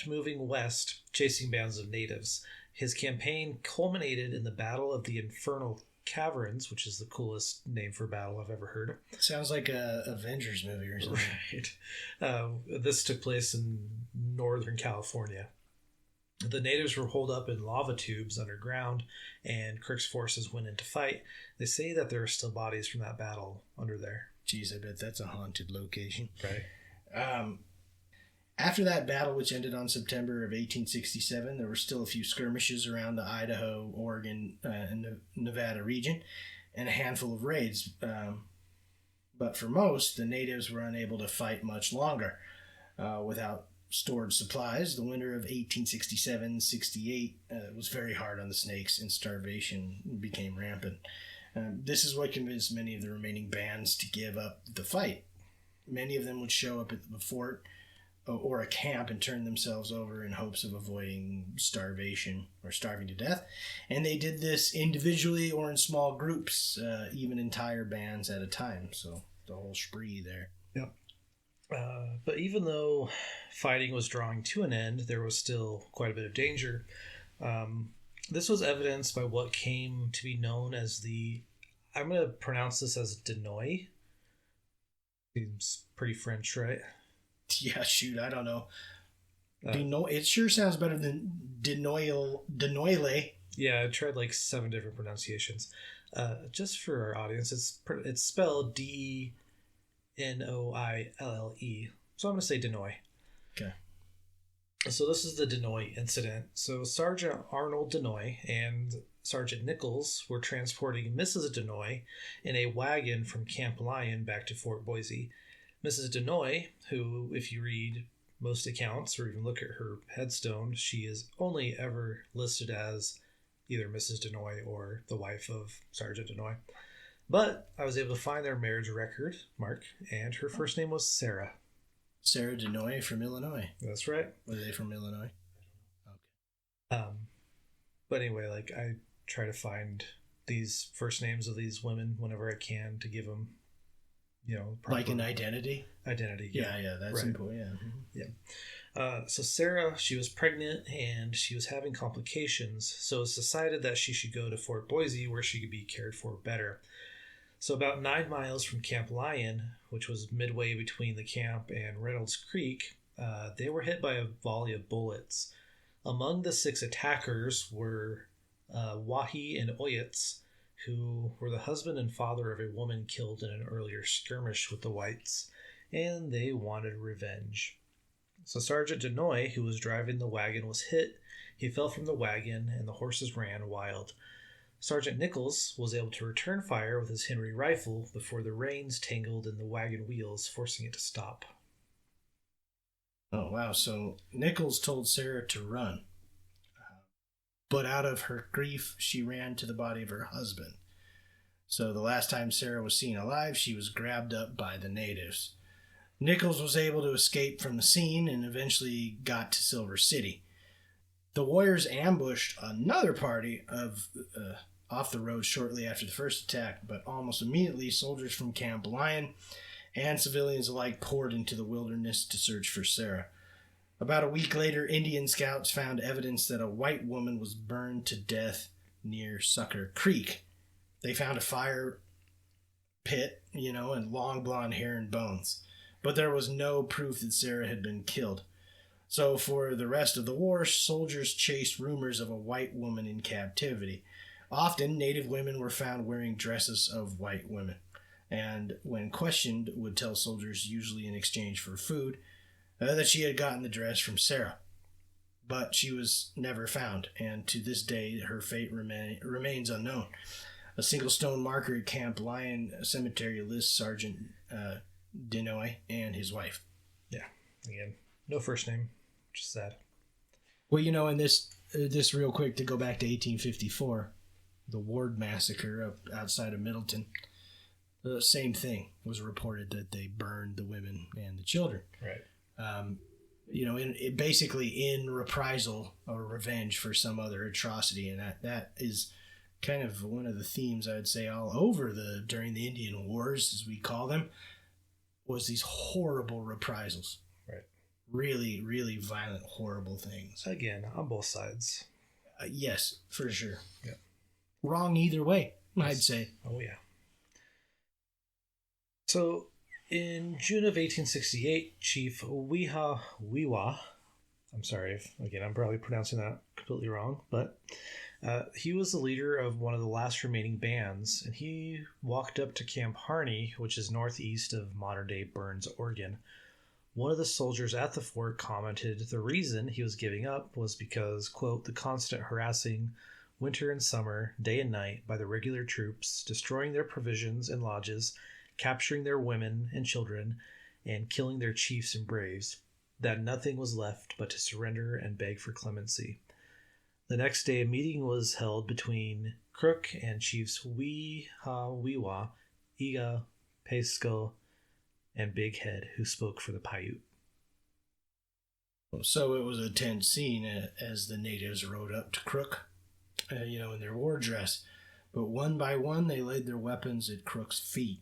moving west, chasing bands of natives. His campaign culminated in the Battle of the Infernal Caverns, which is the coolest name for a battle I've ever heard. Sounds like a Avengers movie or something. Right. This took place in Northern California. The natives were holed up in lava tubes underground, and Kirk's forces went in to fight. They say that there are still bodies from that battle under there. Jeez, I bet that's a haunted location. Right. After that battle, which ended on September of 1867, there were still a few skirmishes around the Idaho, Oregon, and Nevada region, and a handful of raids. But for most, the natives were unable to fight much longer. Without stored supplies, the winter of 1867-68 was very hard on the Snakes, and starvation became rampant. This is what convinced many of the remaining bands to give up the fight. Many of them would show up at the fort or a camp and turn themselves over in hopes of avoiding starvation or starving to death. And they did this individually or in small groups, even entire bands at a time. So the whole spree there. Yep. But even though fighting was drawing to an end, there was still quite a bit of danger. This was evidenced by what came to be known as I'm going to pronounce this as Denoy. Seems pretty French, right? Yeah, shoot, I don't know. It sure sounds better than Denoyle. Yeah, I tried like 7 different pronunciations. Just for our audience, it's spelled Denoille. So I'm going to say Denoy. Okay. So this is the Denoy incident. So Sergeant Arnold Denoy and Sergeant Nichols were transporting Mrs. Denoy in a wagon from Camp Lyon back to Fort Boise. Mrs. Denoy, who, if you read most accounts or even look at her headstone, she is only ever listed as either Mrs. Denoy or the wife of Sergeant Denoy. But I was able to find their marriage record, Mark, and her first name was Sarah. Sarah Denoy from Illinois. That's right. Were they from Illinois? Okay. But anyway, like I try to find these first names of these women whenever I can to give them, like an identity. Yeah, that's right. important. Yeah. Mm-hmm. Yeah. So Sarah, she was pregnant and she was having complications. So it's decided that she should go to Fort Boise where she could be cared for better. So about 9 miles from Camp Lyon, which was midway between the camp and Reynolds Creek, they were hit by a volley of bullets. Among the 6 attackers were Wahi and Oyetz, who were the husband and father of a woman killed in an earlier skirmish with the whites, and they wanted revenge. So Sergeant Denoy, who was driving the wagon, was hit. He fell from the wagon, and the horses ran wild. Sergeant Nichols was able to return fire with his Henry rifle before the reins tangled in the wagon wheels, forcing it to stop. Oh, wow. So Nichols told Sarah to run. But out of her grief, she ran to the body of her husband. So the last time Sarah was seen alive, she was grabbed up by the natives. Nichols was able to escape from the scene and eventually got to Silver City. The warriors ambushed another party off the road shortly after the first attack, but almost immediately soldiers from Camp Lyon and civilians alike poured into the wilderness to search for Sarah. About a week later, Indian scouts found evidence that a white woman was burned to death near Sucker Creek. They found a fire pit, and long blonde hair and bones. But there was no proof that Sarah had been killed. So for the rest of the war, soldiers chased rumors of a white woman in captivity. Often, Native women were found wearing dresses of white women, and when questioned, would tell soldiers, usually in exchange for food, that she had gotten the dress from Sarah. But she was never found, and to this day, her fate remains unknown. A single stone marker at Camp Lyon Cemetery lists Sergeant Denoy and his wife. Yeah, again, no first name, which is sad. Well, in this real quick, to go back to 1854, the Ward Massacre outside of Middleton, the same thing was reported, that they burned the women and the children. Right. basically in reprisal or revenge for some other atrocity. And that is kind of one of the themes, I'd say, all over during the Indian Wars, as we call them, was these horrible reprisals. Right. Really, really violent, horrible things. Again, on both sides. Yes, for sure. Yeah. Wrong either way, I'd say. Oh, yeah. So, in June of 1868, Chief Wiwa, I'm sorry if, again, I'm probably pronouncing that completely wrong, but he was the leader of one of the last remaining bands, and he walked up to Camp Harney, which is northeast of modern-day Burns, Oregon. One of the soldiers at the fort commented the reason he was giving up was because, quote, the constant harassing winter and summer, day and night, by the regular troops, destroying their provisions and lodges, capturing their women and children, and killing their chiefs and braves, that nothing was left but to surrender and beg for clemency. The next day, a meeting was held between Crook and Chiefs Wiwa, Iga, Pesco, and Big Head, who spoke for the Paiute. So it was a tense scene as the natives rode up to Crook, in their war dress. But one by one, they laid their weapons at Crook's feet.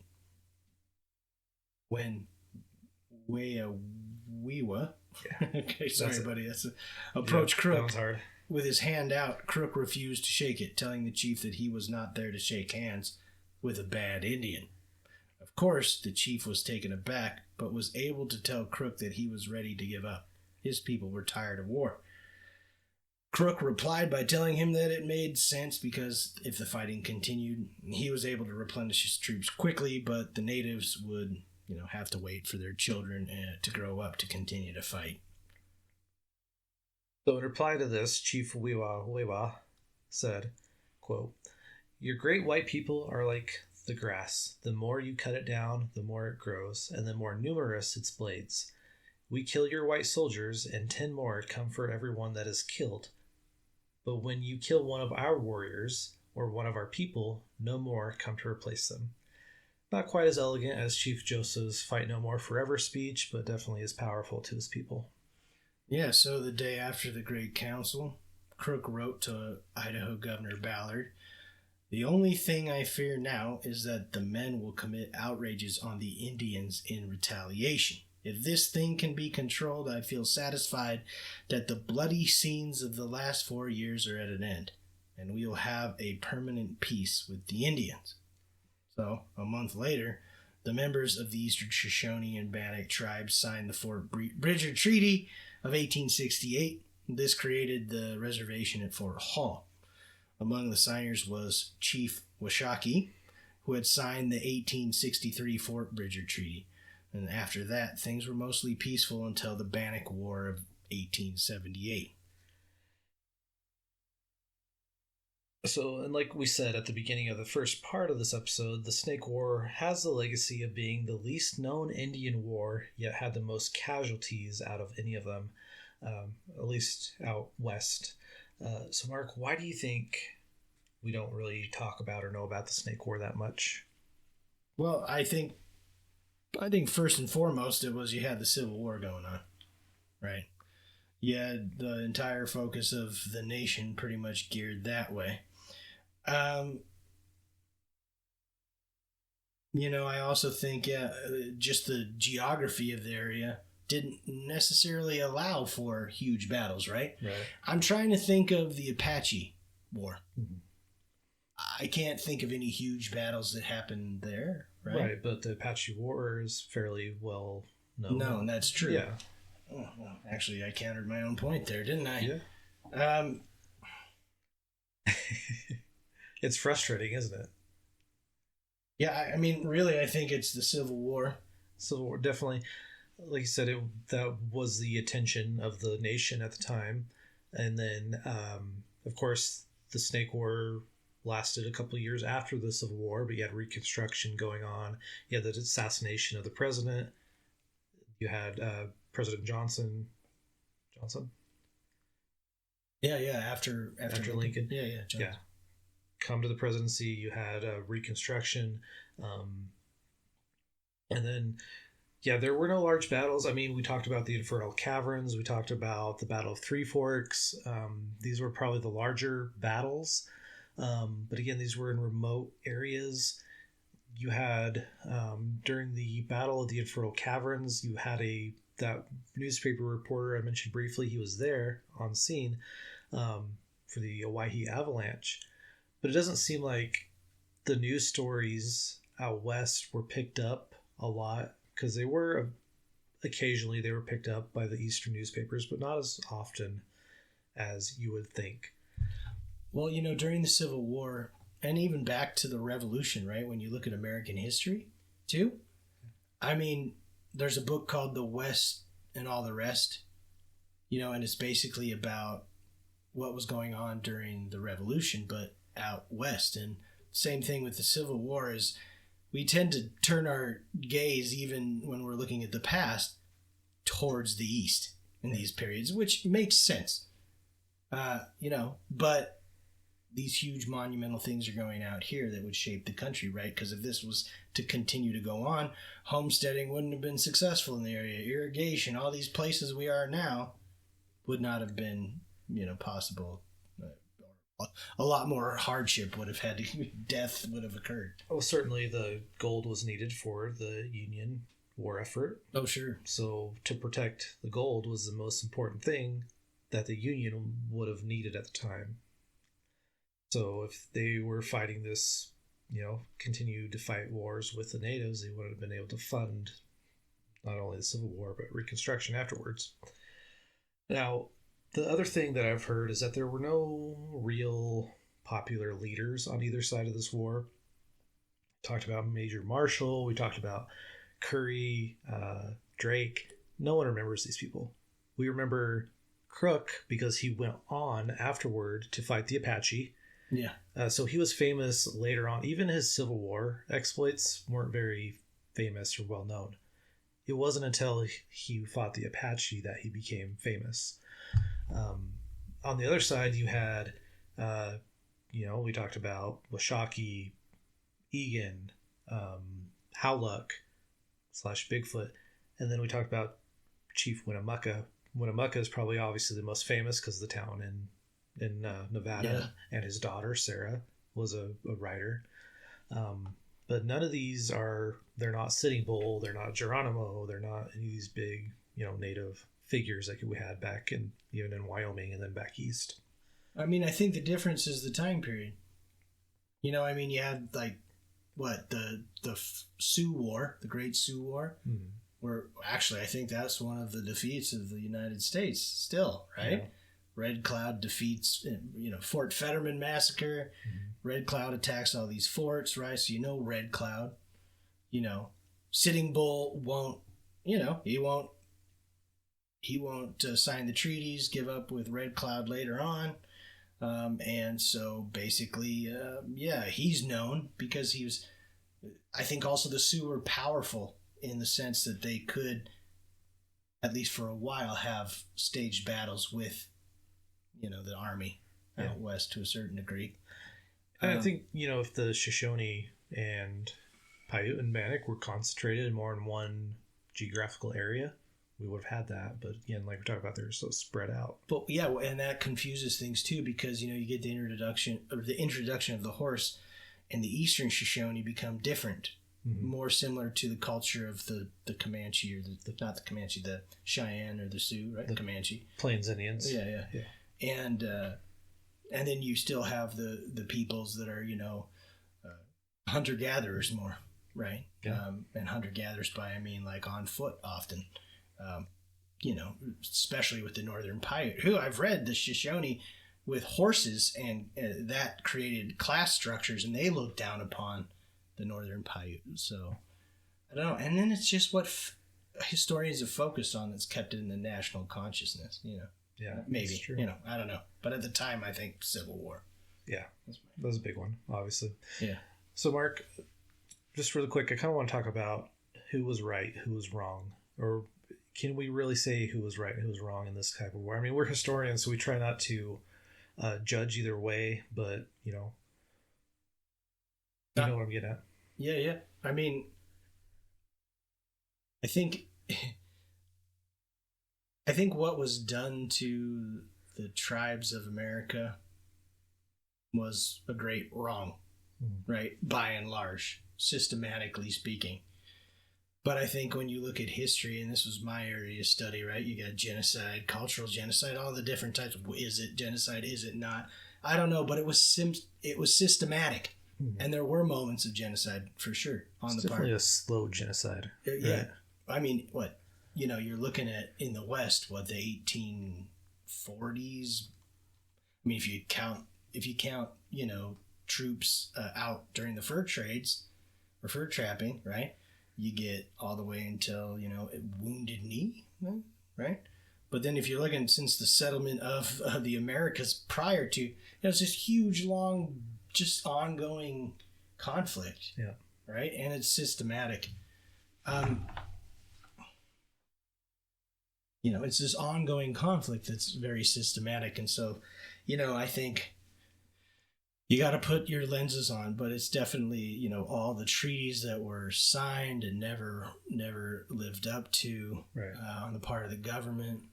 When Wiwa, okay, sorry, buddy, approached Crook. That was hard. With his hand out, Crook refused to shake it, telling the chief that he was not there to shake hands with a bad Indian. Of course, the chief was taken aback, but was able to tell Crook that he was ready to give up. His people were tired of war. Crook replied by telling him that it made sense because if the fighting continued, he was able to replenish his troops quickly, but the natives would, have to wait for their children to grow up to continue to fight. So in reply to this, Chief Wiwa said, quote, your great white people are like the grass. The more you cut it down, the more it grows, and the more numerous its blades. We kill your white soldiers, and 10 more come for every one that is killed. But when you kill one of our warriors, or one of our people, no more come to replace them. Not quite as elegant as Chief Joseph's Fight No More Forever speech, but definitely as powerful to his people. Yeah, so the day after the Great Council, Crook wrote to Idaho Governor Ballard, the only thing I fear now is that the men will commit outrages on the Indians in retaliation. If this thing can be controlled, I feel satisfied that the bloody scenes of the last 4 years are at an end, and we will have a permanent peace with the Indians. So, a month later, the members of the Eastern Shoshone and Bannock tribes signed the Fort Bridger Treaty of 1868. This created the reservation at Fort Hall. Among the signers was Chief Washakie, who had signed the 1863 Fort Bridger Treaty. And after that, things were mostly peaceful until the Bannock War of 1878. So, and like we said at the beginning of the first part of this episode, the Snake War has the legacy of being the least known Indian war, yet had the most casualties out of any of them, at least out west. So, Mark, why do you think we don't really talk about or know about the Snake War that much? Well, I think first and foremost it was you had the Civil War going on, right? You had the entire focus of the nation pretty much geared that way. I also think, just the geography of the area didn't necessarily allow for huge battles, right? Right. I'm trying to think of the Apache War. Mm-hmm. I can't think of any huge battles that happened there, right? Right, but the Apache War is fairly well known. No, and that's true. Yeah. Oh, well, actually, I countered my own point there, didn't I? Yeah. It's frustrating, isn't it? Yeah, I mean, really, I think it's the Civil War. Civil War, definitely. Like you said, that was the attention of the nation at the time. And then, of course, the Snake War lasted a couple of years after the Civil War, but you had Reconstruction going on. You had the assassination of the president. You had President Johnson. Yeah, after Lincoln. Yeah, Johnson. Yeah. Come to the presidency, you had Reconstruction. And then Yeah, there were no large battles. I mean, we talked about the Infernal Caverns. We talked about the Battle of Three Forks. These were probably the larger battles. But again, these were in remote areas. You had, during the Battle of the Infernal Caverns, you had that newspaper reporter I mentioned briefly. He was there on scene for the Owyhee Avalanche. But it doesn't seem like the news stories out west were picked up a lot, because they were occasionally picked up by the eastern newspapers, but not as often as you would think. Well, during the Civil War and even back to the Revolution, right? When you look at American history too, I mean, there's a book called The West and All the Rest, and it's basically about what was going on during the Revolution, but out west. And same thing with the Civil War is we tend to turn our gaze, even when we're looking at the past, towards the east in these periods, which makes sense. But these huge monumental things are going out here that would shape the country, right? Because if this was to continue to go on, homesteading wouldn't have been successful in the area. Irrigation, all these places we are now would not have been, possible. A lot more hardship would have had to, death would have occurred. Oh, certainly the gold was needed for the Union war effort. Oh, sure. So to protect the gold was the most important thing that the Union would have needed at the time. So if they were fighting this, continued to fight wars with the natives, they would have been able to fund not only the Civil War, but Reconstruction afterwards. Now, the other thing that I've heard is that there were no real popular leaders on either side of this war. We talked about Major Marshall. We talked about Curry, Drake. No one remembers these people. We remember Crook because he went on afterward to fight the Apache. Yeah. So he was famous later on. Even his Civil War exploits weren't very famous or well known. It wasn't until he fought the Apache that he became famous. On the other side, you had, we talked about Washakie, Egan, Howluck / Bigfoot, and then we talked about Chief Winnemucca. Winnemucca is probably obviously the most famous because the town in Nevada, and his daughter Sarah was a writer. But none of these they're not Sitting Bull, they're not Geronimo, they're not any of these big, native figures like we had back even in Wyoming and then back east. I mean, I think the difference is the time period. You had the Sioux War, the Great Sioux War, where actually I think that's one of the defeats of the United States still, right? Yeah. Red Cloud defeats, Fort Fetterman Massacre. Mm-hmm. Red Cloud attacks all these forts, right? So Red Cloud, Sitting Bull won't, he won't sign the treaties, give up with Red Cloud later on. And so basically, he's known because I think also the Sioux were powerful in the sense that they could, at least for a while, have staged battles with, the army out west to a certain degree. And I think, if the Shoshone and Paiute and Bannock were concentrated more in one geographical area, we would have had that. But again, like we talked about, they're so spread out. But yeah, and that confuses things too, because you get the introduction of the horse, and the Eastern Shoshone become different, more similar to the culture of the Comanche, or not the Comanche, the Cheyenne or the Sioux, right? The Comanche, Plains Indians. Yeah. And then you still have the peoples that are hunter gatherers more, right? Yeah. And hunter gatherers I mean like on foot often. Especially with the Northern Paiute, who I've read the Shoshone with horses, and that created class structures, and they looked down upon the Northern Paiute. So I don't know. And then it's just what historians have focused on that's kept it in the national consciousness. Yeah, maybe. I don't know. But at the time, I think Civil War. Yeah, that was a big one, obviously. Yeah. So, Mark, just really quick, I kind of want to talk about who was right, who was wrong, or can we really say who was right and who was wrong in this type of war? I mean, we're historians, so we try not to judge either way, but, you know what I'm getting at. Yeah. I mean, I think what was done to the tribes of America was a great wrong, right? By and large, systematically speaking. But I think when you look at history, and this was my area of study, right? You got genocide, cultural genocide, all the different types. Is it genocide? Is it not? I don't know, but it was systematic, and there were moments of genocide for sure on it's the part. Definitely a slow genocide. Yeah, right? I mean, what you're looking at in the West, the 1840s. I mean, if you count, troops out during the fur trades or fur trapping, right? You get all the way until, Wounded Knee, right? But then if you're looking since the settlement of the Americas prior to, it's this huge, long, just ongoing conflict. Yeah. Right? And it's systematic. It's this ongoing conflict that's very systematic. And so, I think you got to put your lenses on, but it's definitely, all the treaties that were signed and never lived up to right. On the part of the government,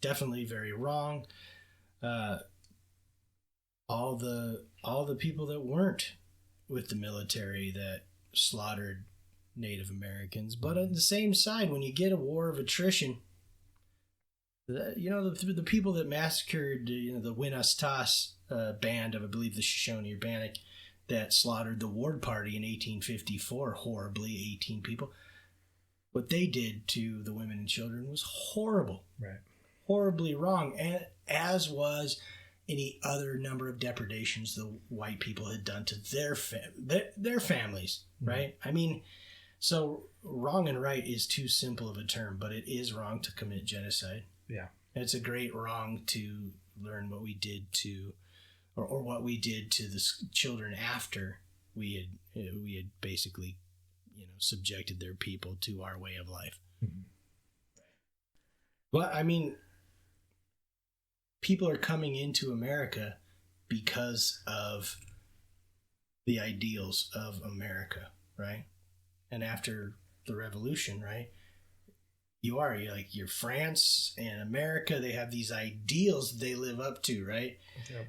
definitely very wrong. All the people that weren't with the military that slaughtered Native Americans, but on the same side, when you get a war of attrition, the people that massacred, the Winastas band of, I believe, the Shoshone or Bannock, that slaughtered the Ward Party in 1854, horribly, 18 people. What they did to the women and children was horrible. Right. Horribly wrong, and as was any other number of depredations the white people had done to their families, right? I mean, so wrong and right is too simple of a term, but it is wrong to commit genocide. Yeah. And it's a great wrong to learn what we did to, or what we did to the children after we had basically, subjected their people to our way of life. Mm-hmm. Well, I mean, people are coming into America because of the ideals of America, right? And after the revolution, right? You're France and America, they have these ideals they live up to, right? Yep.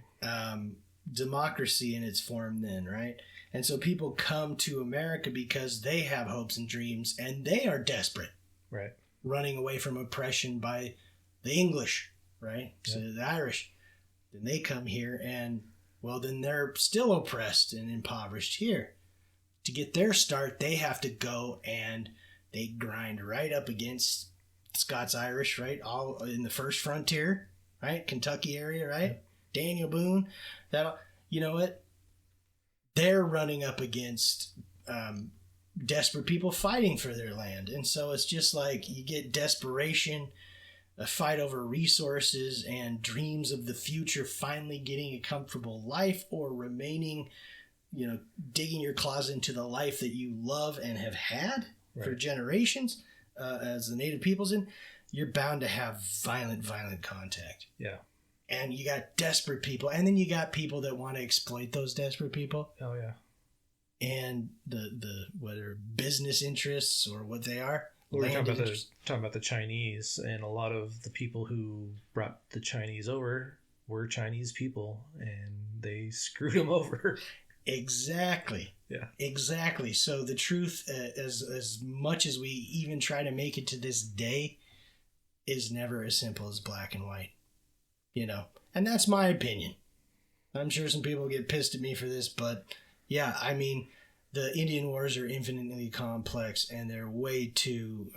Democracy in its form then, right? And so people come to America because they have hopes and dreams, and they are desperate. Right. Running away from oppression by the English, right? Yep. So the Irish. Then they come here and, then they're still oppressed and impoverished here. To get their start, they have to go and they grind right up against Scots-Irish, right? All in the first frontier, right? Kentucky area, right? Yep. Daniel Boone. You know what? They're running up against desperate people fighting for their land. And so it's just like you get desperation, a fight over resources and dreams of the future, finally getting a comfortable life, or remaining, digging your claws into the life that you love and have had for generations as the native peoples in. You're bound to have violent contact. Yeah. And you got desperate people, and then you got people that want to exploit those desperate people. Oh yeah. And the whether business interests or what they are. We're talking about the Chinese, and a lot of the people who brought the Chinese over were Chinese people, and they screwed them over. Exactly. Yeah. Exactly. So the truth, as much as we even try to make it to this day, is never as simple as black and white. And that's my opinion. I'm sure some people get pissed at me for this, but yeah, I mean, the Indian Wars are infinitely complex, and they're way too.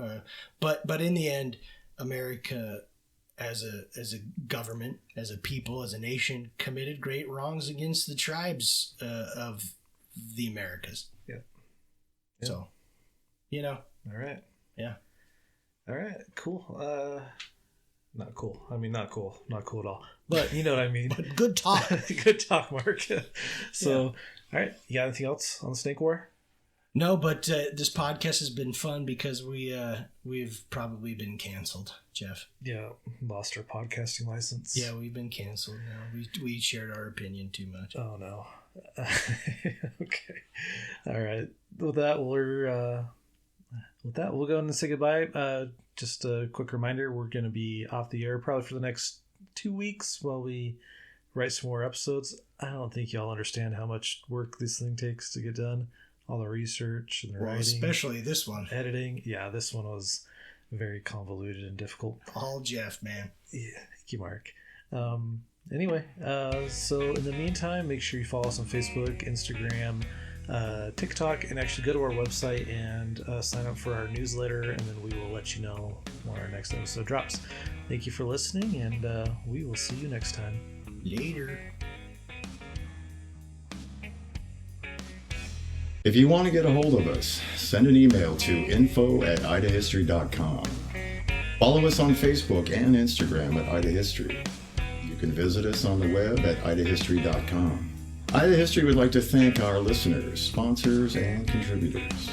But in the end, America, as a government, as a people, as a nation, committed great wrongs against the tribes of the Americas. Yeah. So, All right. Yeah. All right. Cool. Not cool. I mean, not cool. Not cool at all. But you know what I mean. But good talk. Good talk, Mark. So, All right. You got anything else on the snake war? No, but this podcast has been fun because we've probably been canceled, Jeff. Yeah, lost our podcasting license. Yeah, we've been canceled now. We shared our opinion too much. Oh, no. Okay. All right. With that, with that, we'll go ahead and say goodbye. Just a quick reminder, we're going to be off the air probably for the next 2 weeks while we write some more episodes. I don't think y'all understand how much work this thing takes to get done. All the research and the writing. Especially this one. Editing. Yeah, this one was very convoluted and difficult. All Jeff, man. Yeah, thank you, Mark. Anyway, so in the meantime, make sure you follow us on Facebook, Instagram, TikTok, and actually go to our website and sign up for our newsletter, and then we will let you know when our next episode drops. Thank you for listening, and we will see you next time. Later. If you want to get a hold of us, send an email to info@idahistory.com. Follow us on Facebook and Instagram at Ida History. You can visit us on the web at idahistory.com. Ida History would like to thank our listeners, sponsors, and contributors.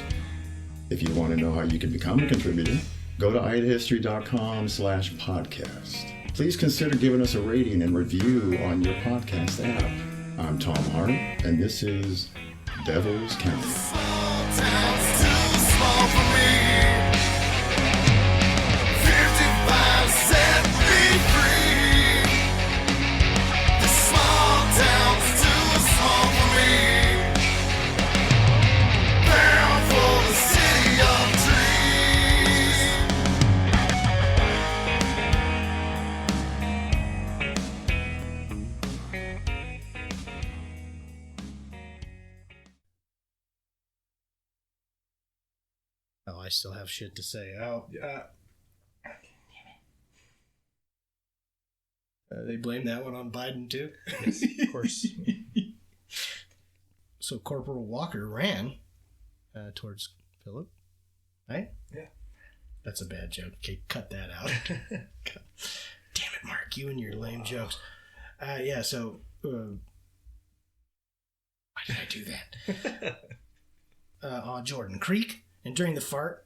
If you want to know how you can become a contributor, go to idahistory.com/podcast. Please consider giving us a rating and review on your podcast app. I'm Tom Hart, and this is Devil's County. Small town's too small for me. 55 set me free. The small town's too small for me. Bound for the city of Oh, I still have shit to say. They blame that one on Biden, too? Yes, of course. So Corporal Walker ran towards Philip, right? Yeah. That's a bad joke. Okay, cut that out. Damn it, Mark, you and your lame jokes. Yeah, so why did I do that? On Jordan Creek, and during the fart.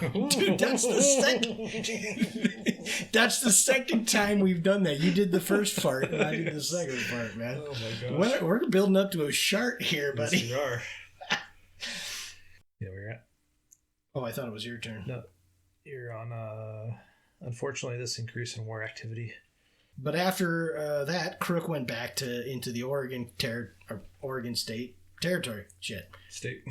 Dude, that's the second time we've done that. You did the first fart, and I did the second fart, man. Oh my gosh. We're building up to a shart here, buddy. Yes, we are. Yeah, we're at. Oh, I thought it was your turn. No, you're on. Unfortunately, this increase in war activity. But after that, Crook went back into the Oregon State territory. Shit. State.